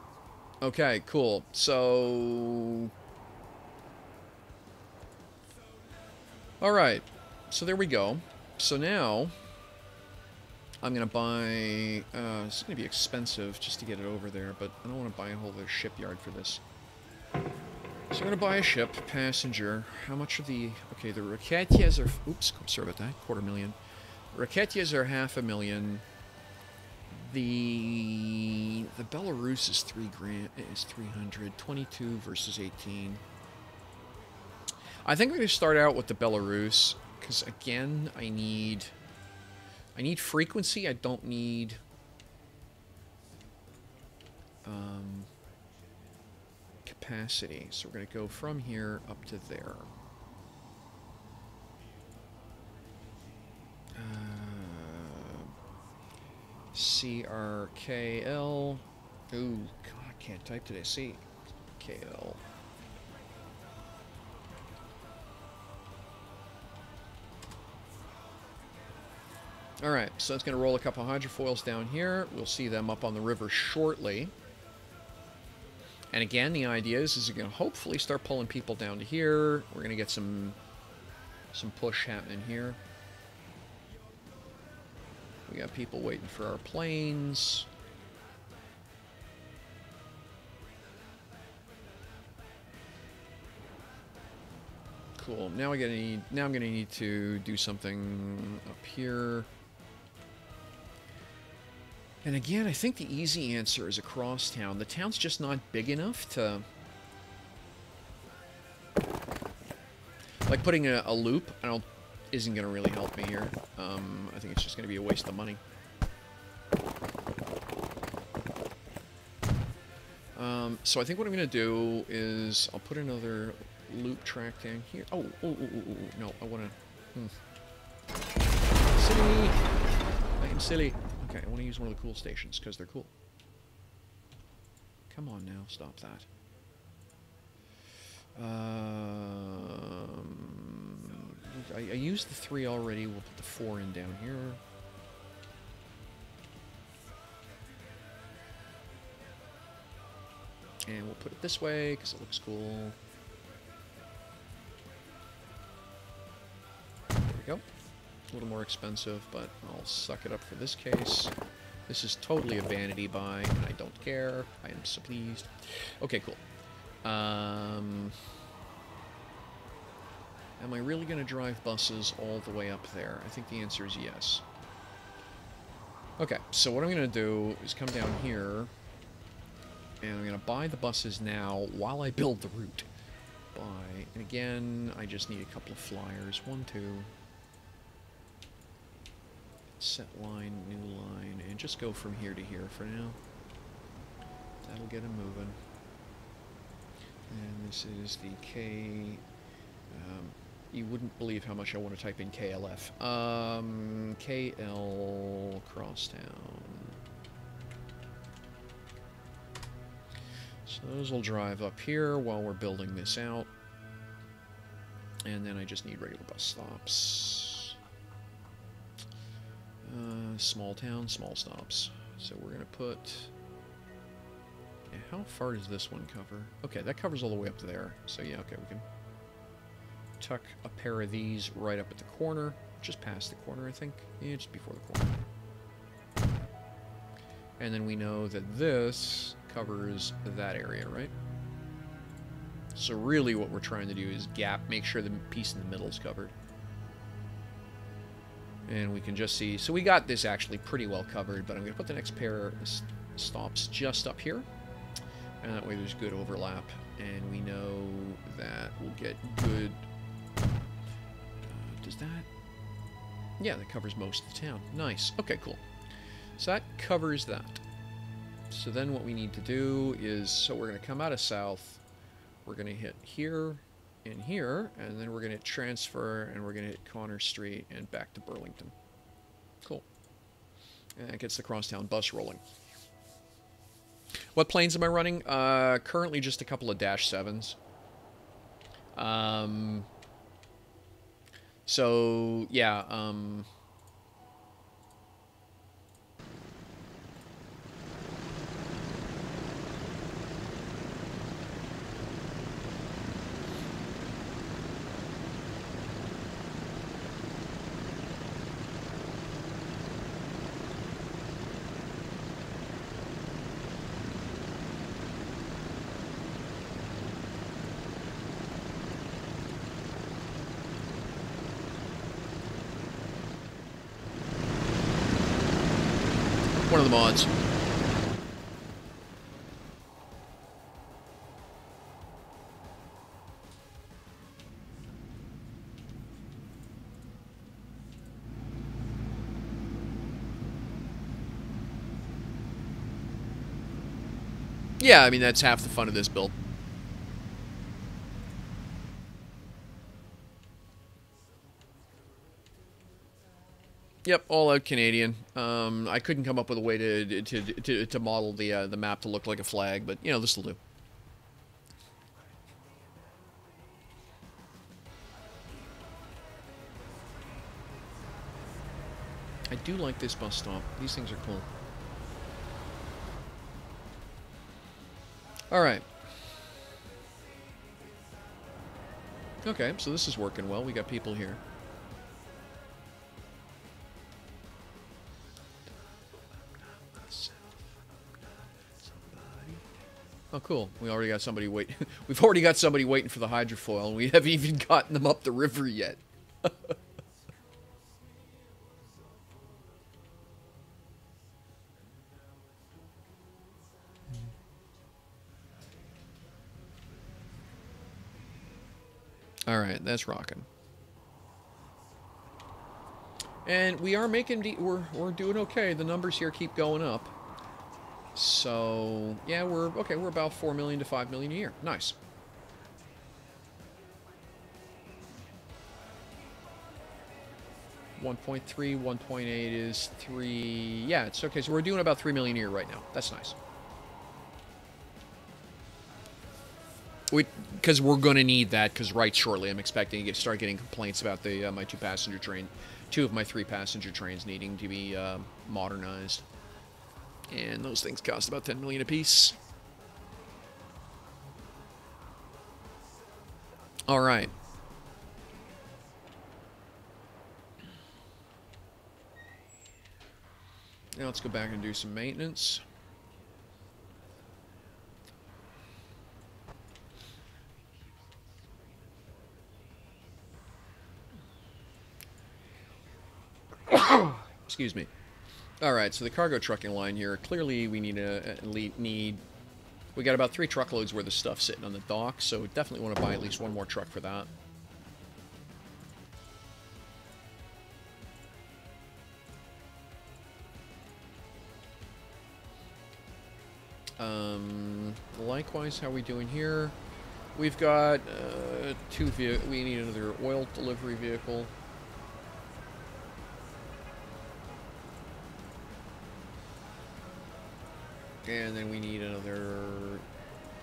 Speaker 1: Okay, cool. So, all right. So there we go. So now, I'm gonna buy. It's gonna be expensive just to get it over there, but I don't want to buy a whole other shipyard for this. So I'm going to buy a ship, passenger. How much of the... Okay, the Raketias are... Oops, sorry about that. $250,000. Raketias are $500,000. The Belarus is $3,000. Is 300. 22 versus 18. I think I'm going to start out with the Belarus, because again, I need frequency. I don't need... capacity. So we're going to go from here up to there. CRKL. Ooh, God, I can't type today. CKL. Alright, so that's going to roll a couple hydrofoils down here. We'll see them up on the river shortly. And again, the idea is you're going to hopefully start pulling people down to here. We're going to get some push happening here. We got people waiting for our planes. Cool. Now I'm going to need to do something up here. And again, I think the easy answer is across town. The town's just not big enough to... Like, putting a loop, isn't going to really help me here. I think it's just going to be a waste of money. So I think what I'm going to do is I'll put another loop track down here. Oh, no, I want to... Silly! I am silly. Okay, I want to use one of the cool stations, because they're cool. Come on now, stop that. I used the 3 already, we'll put the 4 in down here. And we'll put it this way, because it looks cool. There we go. A little more expensive, but I'll suck it up for this case. This is totally a vanity buy, and I don't care. I am so pleased. Okay, cool. Am I really going to drive buses all the way up there? I think the answer is yes. Okay, so what I'm going to do is come down here, and I'm going to buy the buses now while I build the route. Buy, and again, I just need a couple of flyers. 1, 2... Set line, new line, and just go from here to here for now. That'll get them moving. And this is the K... you wouldn't believe how much I want to type in KLF. KL Crosstown. So those will drive up here while we're building this out. And then I just need regular bus stops. Small town, small stops. So we're going to put... Yeah, how far does this one cover? Okay, that covers all the way up to there. So yeah, okay, we can tuck a pair of these right up at the corner. just past the corner, I think. Yeah, just before the corner. And then we know that this covers that area, right? So really what we're trying to do is make sure the piece in the middle is covered. And we can just see, so we got this actually pretty well covered, but I'm going to put the next pair of stops just up here. And that way there's good overlap. And we know that we'll get good... does that... Yeah, that covers most of the town. Nice. Okay, cool. So that covers that. So then what we need to do is, so we're going to come out of south, we're going to hit here and here, and then we're going to transfer, and we're going to hit Connor Street and back to Burlington. Cool. And that gets the crosstown bus rolling. What planes am I running? Currently just a couple of Dash 7s. So, yeah, one of the mods. Yeah, I mean, that's half the fun of this build. Yep, all out Canadian. I couldn't come up with a way to model the map to look like a flag, but you know, this will do. I do like this bus stop. These things are cool. All right. Okay, so this is working well. We got people here. Oh, cool. We already got somebody waiting. We've already got somebody waiting for the hydrofoil, and we haven't even gotten them up the river yet. All right, that's rocking. And we are making we're doing okay. The numbers here keep going up. So, yeah, we're about 4 million to 5 million a year. Nice. $1.3, 1.8 is 3. Yeah, it's okay. So we're doing about 3 million a year right now. That's nice. Because we're going to need that, because right shortly I'm expecting to start getting complaints about the my two of my 3 passenger trains needing to be modernized. And those things cost about 10 million apiece. All right. Now let's go back and do some maintenance. Excuse me. All right, so the cargo trucking line here, clearly we need we got about 3 truckloads worth of stuff sitting on the dock, so definitely want to buy at least 1 more truck for that. Likewise, how are we doing here? We've got 2 vehicles. We need another oil delivery vehicle. And then we need another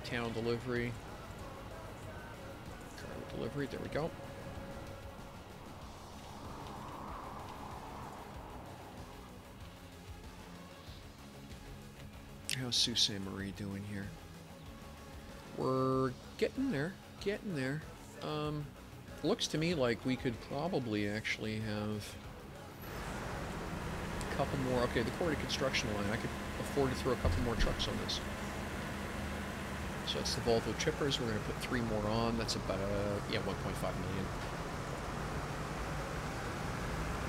Speaker 1: town delivery. Cargo delivery, there we go. How's Sault Ste. Marie doing here? We're getting there, getting there. Looks to me like we could probably actually have a couple more. Okay, the Cordy construction line. I could afford to throw a couple more trucks on this. So that's the Volvo chippers. We're going to put 3 more on. That's about, yeah, 1.5 million.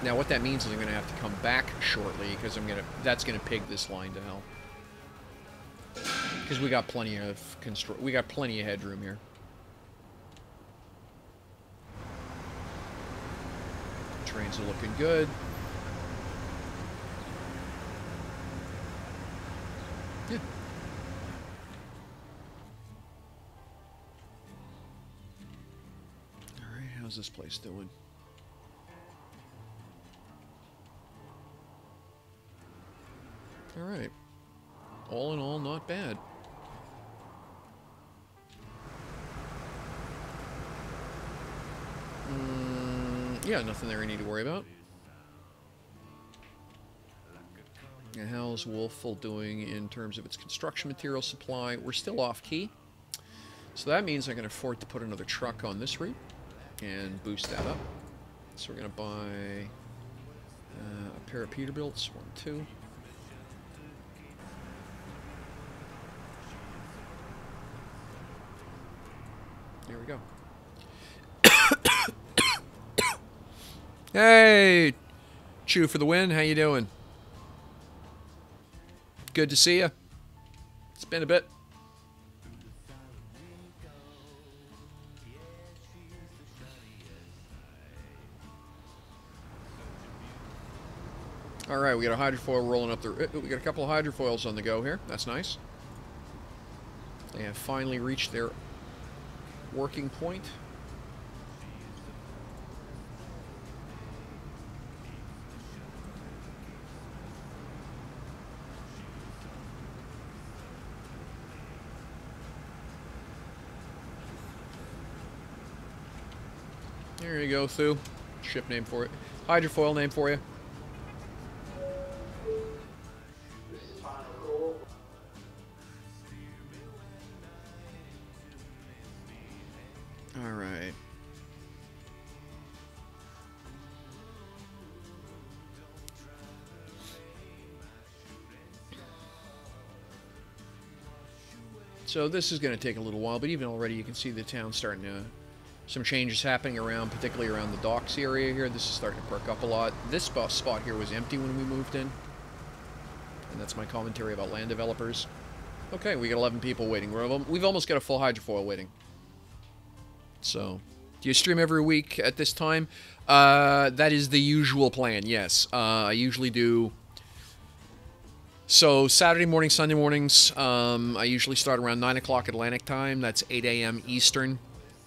Speaker 1: Now what that means is I'm going to have to come back shortly because that's going to pig this line to hell. Because we got plenty of headroom here. Trains are looking good. Yeah. All right, how's this place doing? All right. All in all, not bad. Yeah, nothing there I need to worry about. And how's Wolfville doing in terms of its construction material supply? We're still off key. So that means I can afford to put another truck on this route and boost that up. So we're going to buy a pair of Peterbilts, 1, 2. There we go. Hey, Chew for the win. How you doing? Good to see you. It's been a bit. All right, we got a hydrofoil rolling up the. We got a couple of hydrofoils on the go here. That's nice. They have finally reached their working point. There you go, Thu. Ship name for it. Hydrofoil name for you. All right. So this is going to take a little while, but even already you can see the town starting to... Some changes happening around, particularly around the docks area here. This is starting to perk up a lot. This spot here was empty when we moved in. And that's my commentary about land developers. Okay, we got 11 people waiting. We've almost got a full hydrofoil waiting. So, do you stream every week at this time? That is the usual plan, yes. I usually do... So, Saturday morning, Sunday mornings, I usually start around 9 o'clock Atlantic time. That's 8 a.m. Eastern.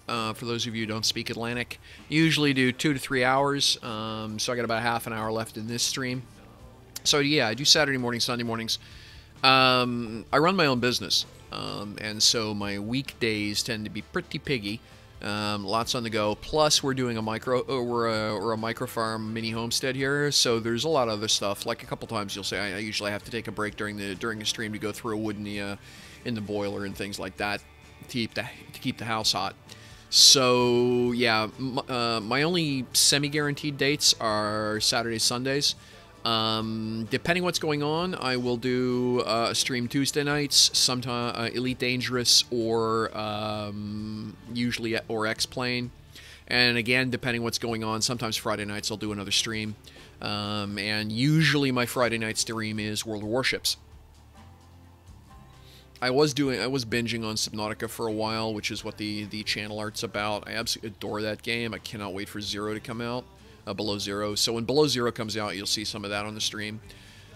Speaker 1: For those of you who don't speak Atlantic. Usually do 2 to 3 hours. So I got about half an hour left in this stream. So yeah, I do Saturday mornings, Sunday mornings. I run my own business. And so my weekdays tend to be pretty piggy. Lots on the go. Plus we're doing a micro farm mini homestead here. So there's a lot of other stuff. Like a couple times you'll say I usually have to take a break during a stream to go through a wood in the boiler and things like that to keep the house hot. So, yeah, my only semi-guaranteed dates are Saturdays, Sundays. Depending what's going on, I will do a stream Tuesday nights, sometime Elite Dangerous or usually or X-Plane. And again, depending what's going on, sometimes Friday nights I'll do another stream. And usually my Friday night stream is World of Warships. I was binging on Subnautica for a while, which is what the channel art's about. I absolutely adore that game. I cannot wait for Zero to come out, Below Zero. So when Below Zero comes out, you'll see some of that on the stream.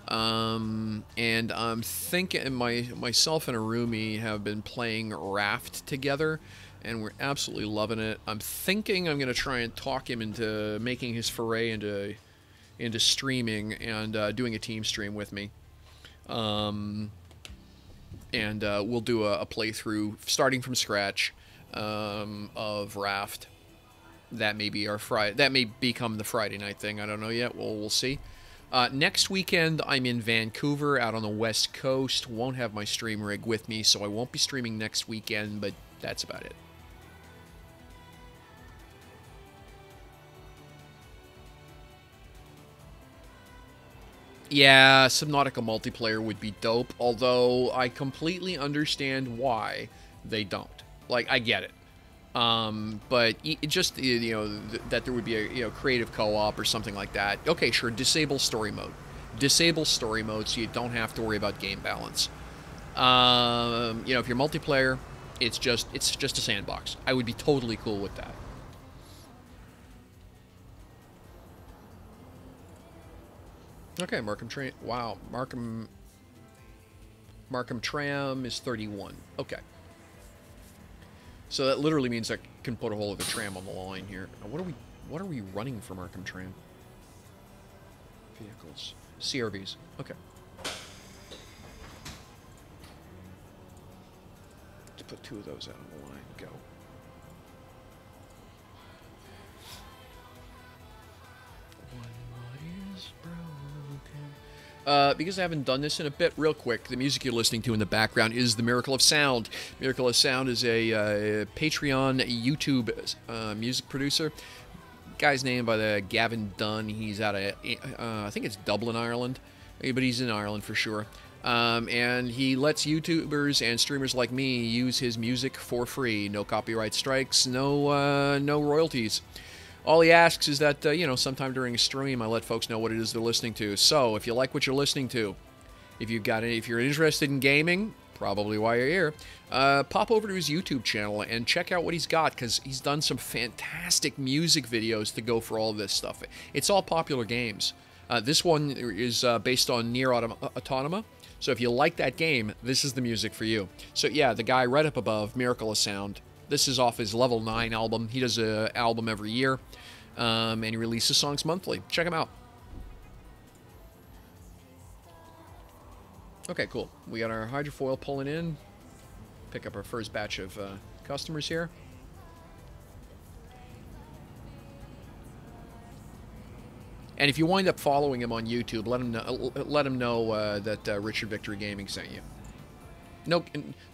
Speaker 1: And I'm thinking myself and Arumi have been playing Raft together, and we're absolutely loving it. I'm thinking I'm going to try and talk him into making his foray into streaming and doing a team stream with me. And we'll do a playthrough starting from scratch of Raft. That may be our that may become the Friday night thing. I don't know yet. We'll see. Next weekend, I'm in Vancouver, out on the West Coast. Won't have my stream rig with me, so I won't be streaming next weekend. But that's about it. Yeah, Subnautica multiplayer would be dope, although I completely understand why they don't. Like, I get it. But just, you know, that there would be a, you know, creative co-op or something like that. Okay, sure, disable story mode. Disable story mode so you don't have to worry about game balance. You know, if you're multiplayer, it's just a sandbox. I would be totally cool with that. Okay, Markham Tram. Wow, Markham Tram is 31. Okay. So that literally means I can put a whole other tram on the line here. What are we running for Markham Tram? Vehicles. CRVs. Okay. Let's put 2 of those out on the line. Go. Because I haven't done this in a bit, real quick, the music you're listening to in the background is The Miracle of Sound. Miracle of Sound is a Patreon YouTube music producer. Guy's named by the Gavin Dunn. He's out of, I think it's Dublin, Ireland, but he's in Ireland for sure. And he lets YouTubers and streamers like me use his music for free. No copyright strikes, no royalties. All he asks is that, you know, sometime during a stream, I let folks know what it is they're listening to. So, if you like what you're listening to, if you're interested in gaming, probably why you're here, pop over to his YouTube channel and check out what he's got, because he's done some fantastic music videos to go for all of this stuff. It's all popular games. This one is based on Nier Automata. So if you like that game, this is the music for you. So yeah, the guy right up above, Miracle of Sound. This is off his Level 9 album. He does an album every year, and he releases songs monthly. Check him out. Okay, cool. We got our hydrofoil pulling in. Pick up our first batch of customers here. And if you wind up following him on YouTube, let him know that Richard Victory Gaming sent you. No,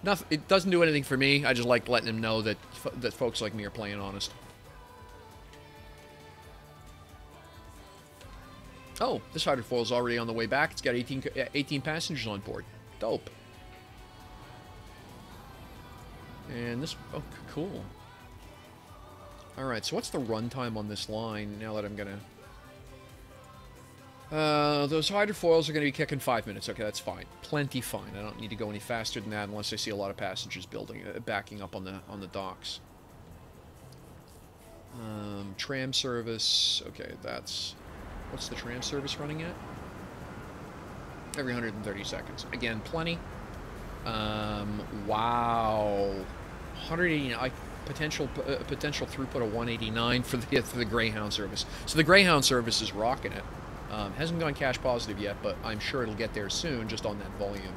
Speaker 1: nothing. It doesn't do anything for me. I just like letting him know that folks like me are playing honest. Oh, this hydrofoil is already on the way back. It's got 18 passengers on board. Dope. And this... Oh, cool. Alright, so what's the runtime on this line now that I'm gonna... those hydrofoils are going to be kicking 5 minutes. Okay, that's fine. Plenty fine. I don't need to go any faster than that unless I see a lot of passengers backing up on the docks. Tram service. Okay, that's... What's the tram service running at? Every 130 seconds. Again, plenty. Wow. 189... Potential throughput of 189 for the Greyhound service. So the Greyhound service is rocking it. Hasn't gone cash positive yet, but I'm sure it'll get there soon, just on that volume.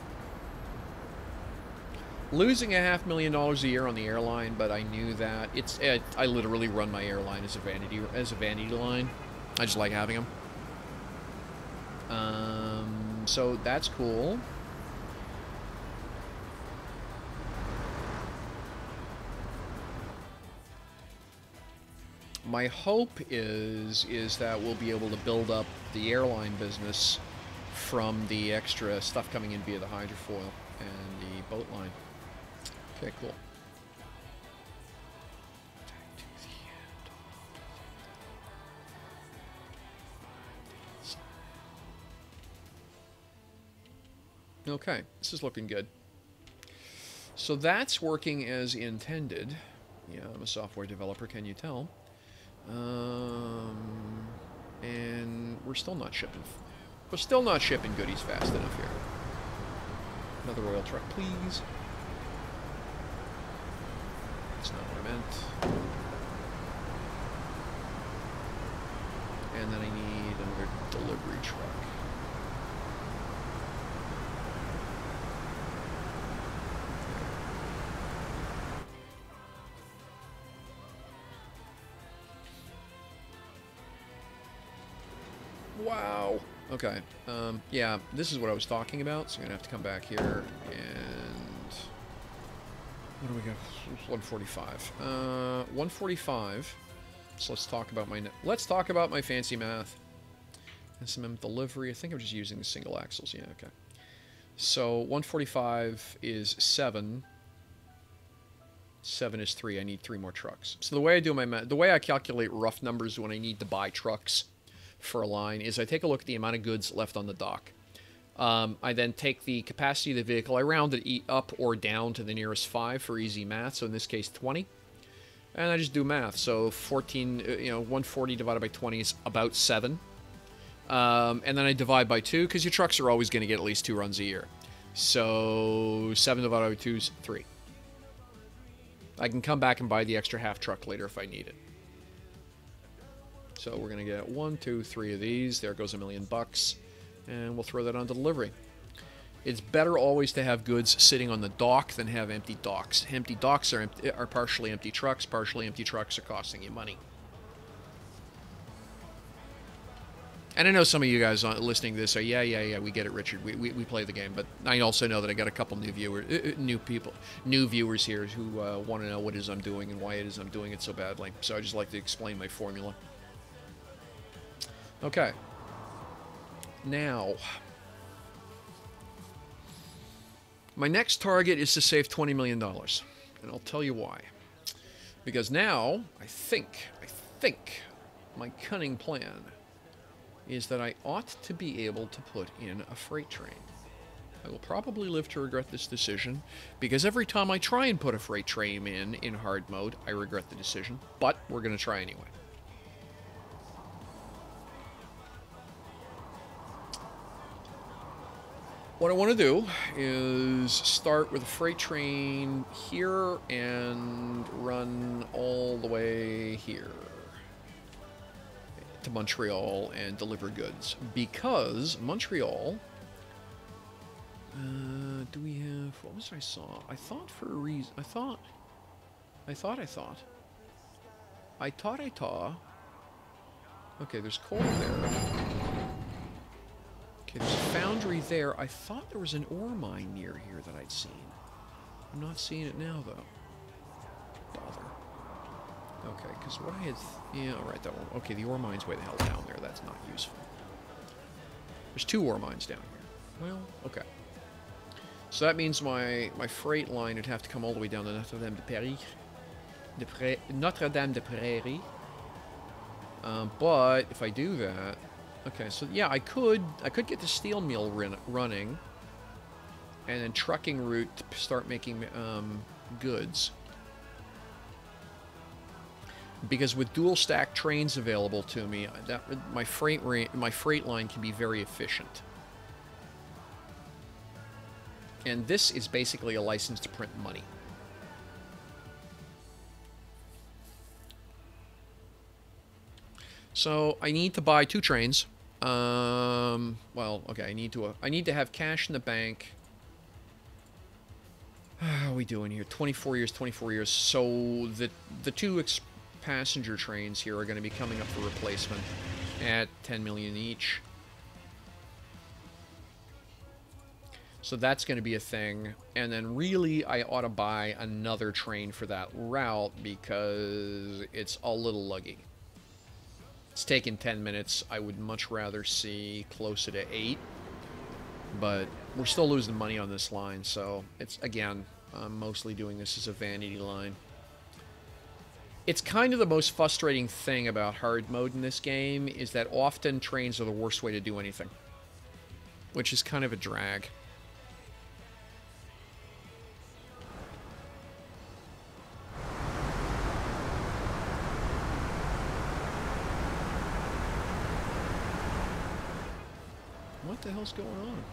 Speaker 1: Losing $500,000 a year on the airline, but I knew that. I literally run my airline as a vanity line. I just like having them. So that's cool. My hope is that we'll be able to build up the airline business from the extra stuff coming in via the hydrofoil and the boat line. Okay, cool. Okay, this is looking good. So that's working as intended. Yeah, I'm a software developer, can you tell? And we're still not shipping. We're still not shipping goodies fast enough here. Another oil truck, please. That's not what I meant. And then I need another delivery truck. Wow. Okay. Yeah, this is what I was talking about, so I'm going to have to come back here and... What do we got? 145. 145. So let's talk about my fancy math. SMM delivery. I think I'm just using the single axles. Yeah, okay. So 145 is 7. 7 is 3. I need 3 more trucks. So the way I do the way I calculate rough numbers when I need to buy trucks for a line is I take a look at the amount of goods left on the dock. I then take the capacity of the vehicle. I round it up or down to the nearest 5 for easy math. So in this case, 20. And I just do math. So 14, 140 divided by 20 is about 7. And then I divide by 2, because your trucks are always going to get at least 2 runs a year. So 7 divided by 2 is 3. I can come back and buy the extra half truck later if I need it. So we're going to get 1, 2, 3 of these. There goes $1 million. And we'll throw that on delivery. It's better always to have goods sitting on the dock than have empty docks. Empty docks are partially empty trucks. Partially empty trucks are costing you money. And I know some of you guys listening to this are, yeah, we get it, Richard. We play the game. But I also know that I got a couple new viewers here who want to know what it is I'm doing and why it is I'm doing it so badly. So I just like to explain my formula. Okay. Now, my next target is to save $20 million. And I'll tell you why. Because now, I think my cunning plan is that I ought to be able to put in a freight train. I will probably live to regret this decision, because every time I try and put a freight train in hard mode, I regret the decision, but we're going to try anyway. What I want to do is start with a freight train here and run all the way here to Montreal and deliver goods, because Montreal, do we have, what was I saw? I thought for a reason, I thought, okay, there's coal there. Okay, there's a foundry there. I thought there was an ore mine near here that I'd seen. I'm not seeing it now, though. Bother. Okay, because what I had... yeah, alright, that one. Okay, the ore mine's way the hell down there. That's not useful. There's 2 ore mines down here. Well, okay. So that means my freight line would have to come all the way down to Notre-Dame-des-Prairies. But if I do that... okay, so yeah, I could get the steel mill running, and then trucking route to start making goods. Because with dual stack trains available to me, my freight line can be very efficient. And this is basically a license to print money. So I need to buy 2 trains. Well, okay, I need to have cash in the bank. How are we doing here? 24 years, 24 years. So the 2 passenger trains here are going to be coming up for replacement at 10 million each. So that's going to be a thing. And then really I ought to buy another train for that route because it's a little luggy. It's taken 10 minutes. I would much rather see closer to 8. But we're still losing money on this line, so it's, again, I'm mostly doing this as a vanity line. It's kind of the most frustrating thing about hard mode in this game, is that often trains are the worst way to do anything. Which is kind of a drag. What the hell's going on?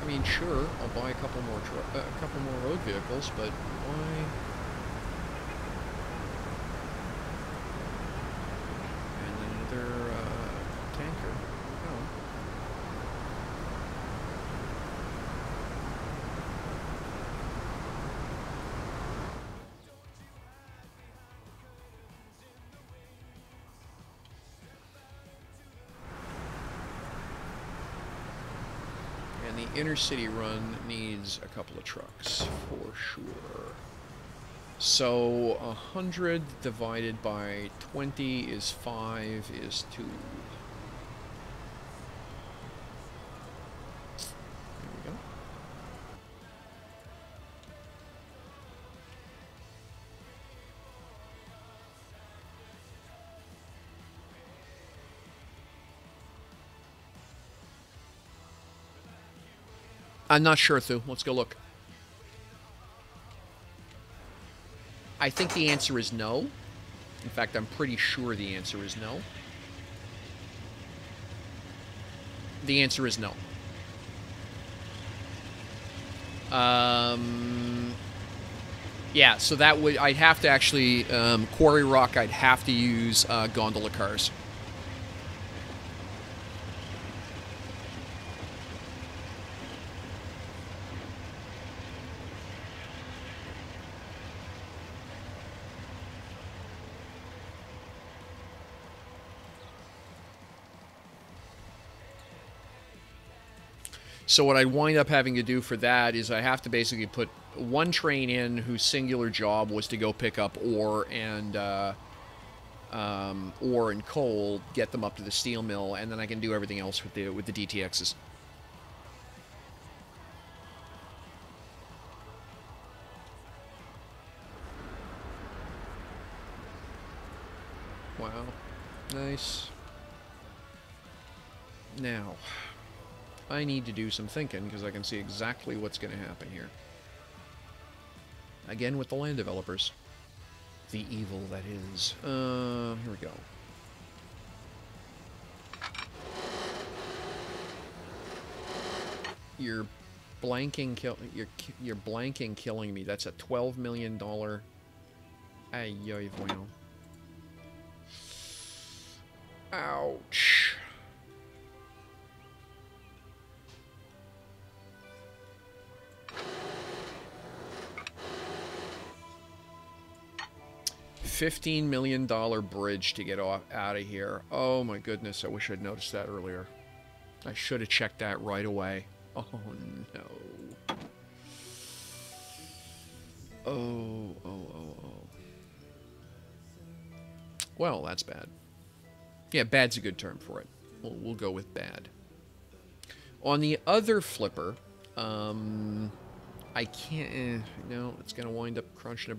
Speaker 1: I mean, sure, I'll buy a couple more road vehicles, but why? And then another tanker. Oh. And the inner city run needs a couple of trucks, for sure. So 100 divided by 20 is 5 is 2. There we go. I'm not sure, Thu. Let's go look. I think the answer is no. In fact, I'm pretty sure the answer is no. The answer is no. Yeah, so that would... I'd have to actually... Quarry Rock, I'd have to use gondola cars. So what I'd wind up having to do for that is I have to basically put one train in whose singular job was to go pick up ore and coal, get them up to the steel mill, and then I can do everything else with the DTXs. Wow. Nice. Now, I need to do some thinking because I can see exactly what's going to happen here. Again with the land developers. The evil that is. Here we go. You're blanking you're blanking killing me. That's a $12 million. Ay, yo, bueno. Ouch. $15 million bridge to get out of here. Oh my goodness, I wish I'd noticed that earlier. I should have checked that right away. Oh no. Oh. Well, that's bad. Yeah, bad's a good term for it. We'll go with bad. On the other flipper, I can't... no, it's going to wind up crunching a...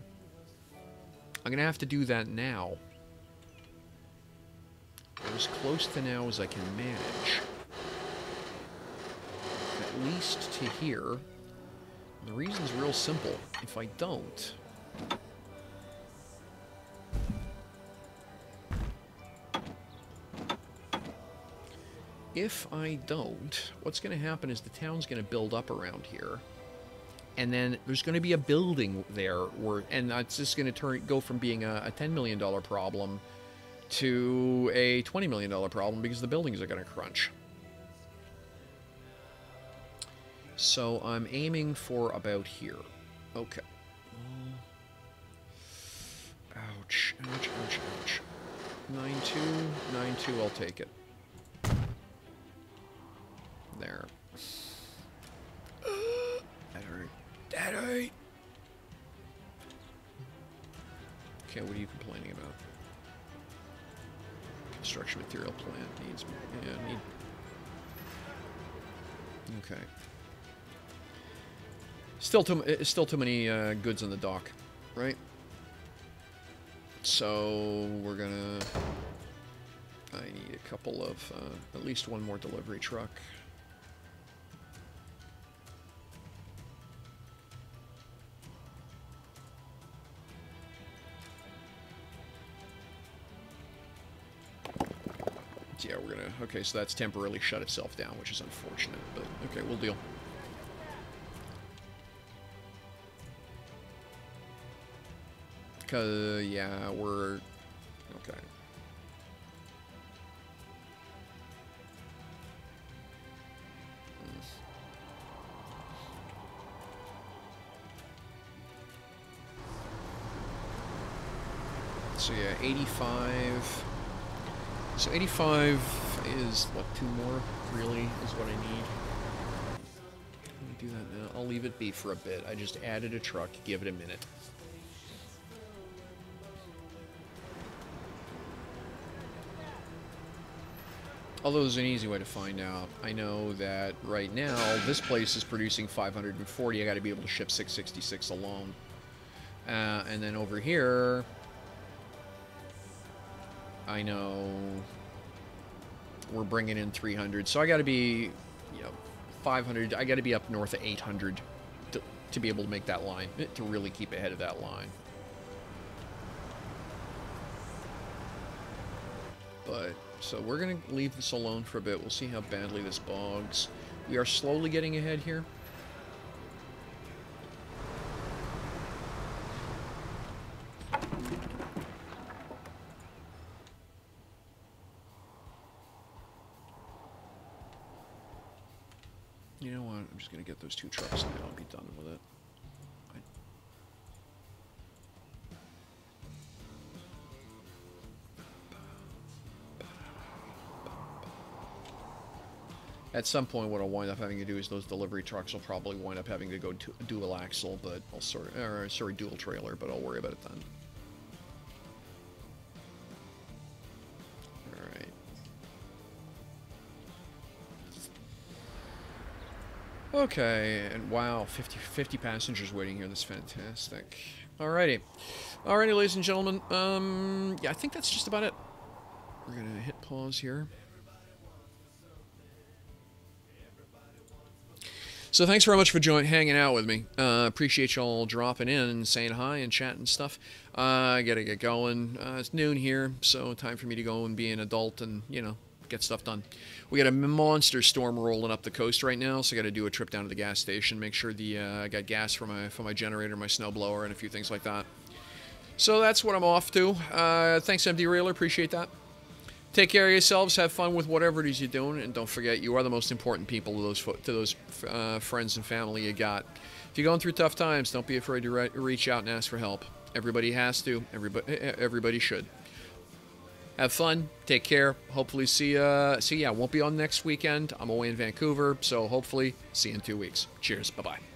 Speaker 1: I'm going to have to do that now. As close to now as I can manage. At least to here. The reason's real simple. If I don't... If I don't, what's going to happen is the town's going to build up around here. And then there's going to be a building there, and it's just going to go from being a $10 million problem to a $20 million problem because the buildings are going to crunch. So I'm aiming for about here. Okay. Ouch, ouch, ouch, ouch. 9-2, 9-2, I'll take it. There. That hurt. That hurt! Okay, what are you complaining about? Construction material plant needs... yeah, need... Okay. Still too many goods on the dock, right? So we're gonna... I need a couple of... at least one more delivery truck. Yeah, we're gonna... okay, so that's temporarily shut itself down, which is unfortunate, but okay, we'll deal. Yeah, we're... okay. So yeah, 85... So 85 is, what, 2 more, really, is what I need. Let me do that now. I'll leave it be for a bit. I just added a truck. Give it a minute. Although there's an easy way to find out. I know that right now, this place is producing 540. I got to be able to ship 666 alone. And then over here, I know we're bringing in 300. So I got to be, 500. I got to be up north of 800 to be able to make that line, to really keep ahead of that line. But, so we're going to leave this alone for a bit. We'll see how badly this bogs. We are slowly getting ahead here. You know what? I'm just going to get those 2 trucks now and be done with it. At some point, what I'll wind up having to do is those delivery trucks will probably wind up having to go to dual axle, but I'll sorry, dual trailer, but I'll worry about it then. All right. Okay, and wow, 50 passengers waiting here. That's fantastic. Alrighty, ladies and gentlemen. Yeah, I think that's just about it. We're gonna hit pause here. So thanks very much for hanging out with me. Appreciate y'all dropping in and saying hi and chatting and stuff. I gotta get going. It's noon here, so time for me to go and be an adult and, get stuff done. We got a monster storm rolling up the coast right now, so I got to do a trip down to the gas station, make sure I got gas for my generator, my snowblower, and a few things like that. So that's what I'm off to. Thanks, MD Railer. Appreciate that. Take care of yourselves. Have fun with whatever it is you're doing, and don't forget, you are the most important people to those friends and family you got. If you're going through tough times, don't be afraid to reach out and ask for help. Everybody has to. Everybody should. Have fun. Take care. Hopefully see ya. Won't be on next weekend. I'm away in Vancouver, so hopefully see you in 2 weeks. Cheers. Bye-bye.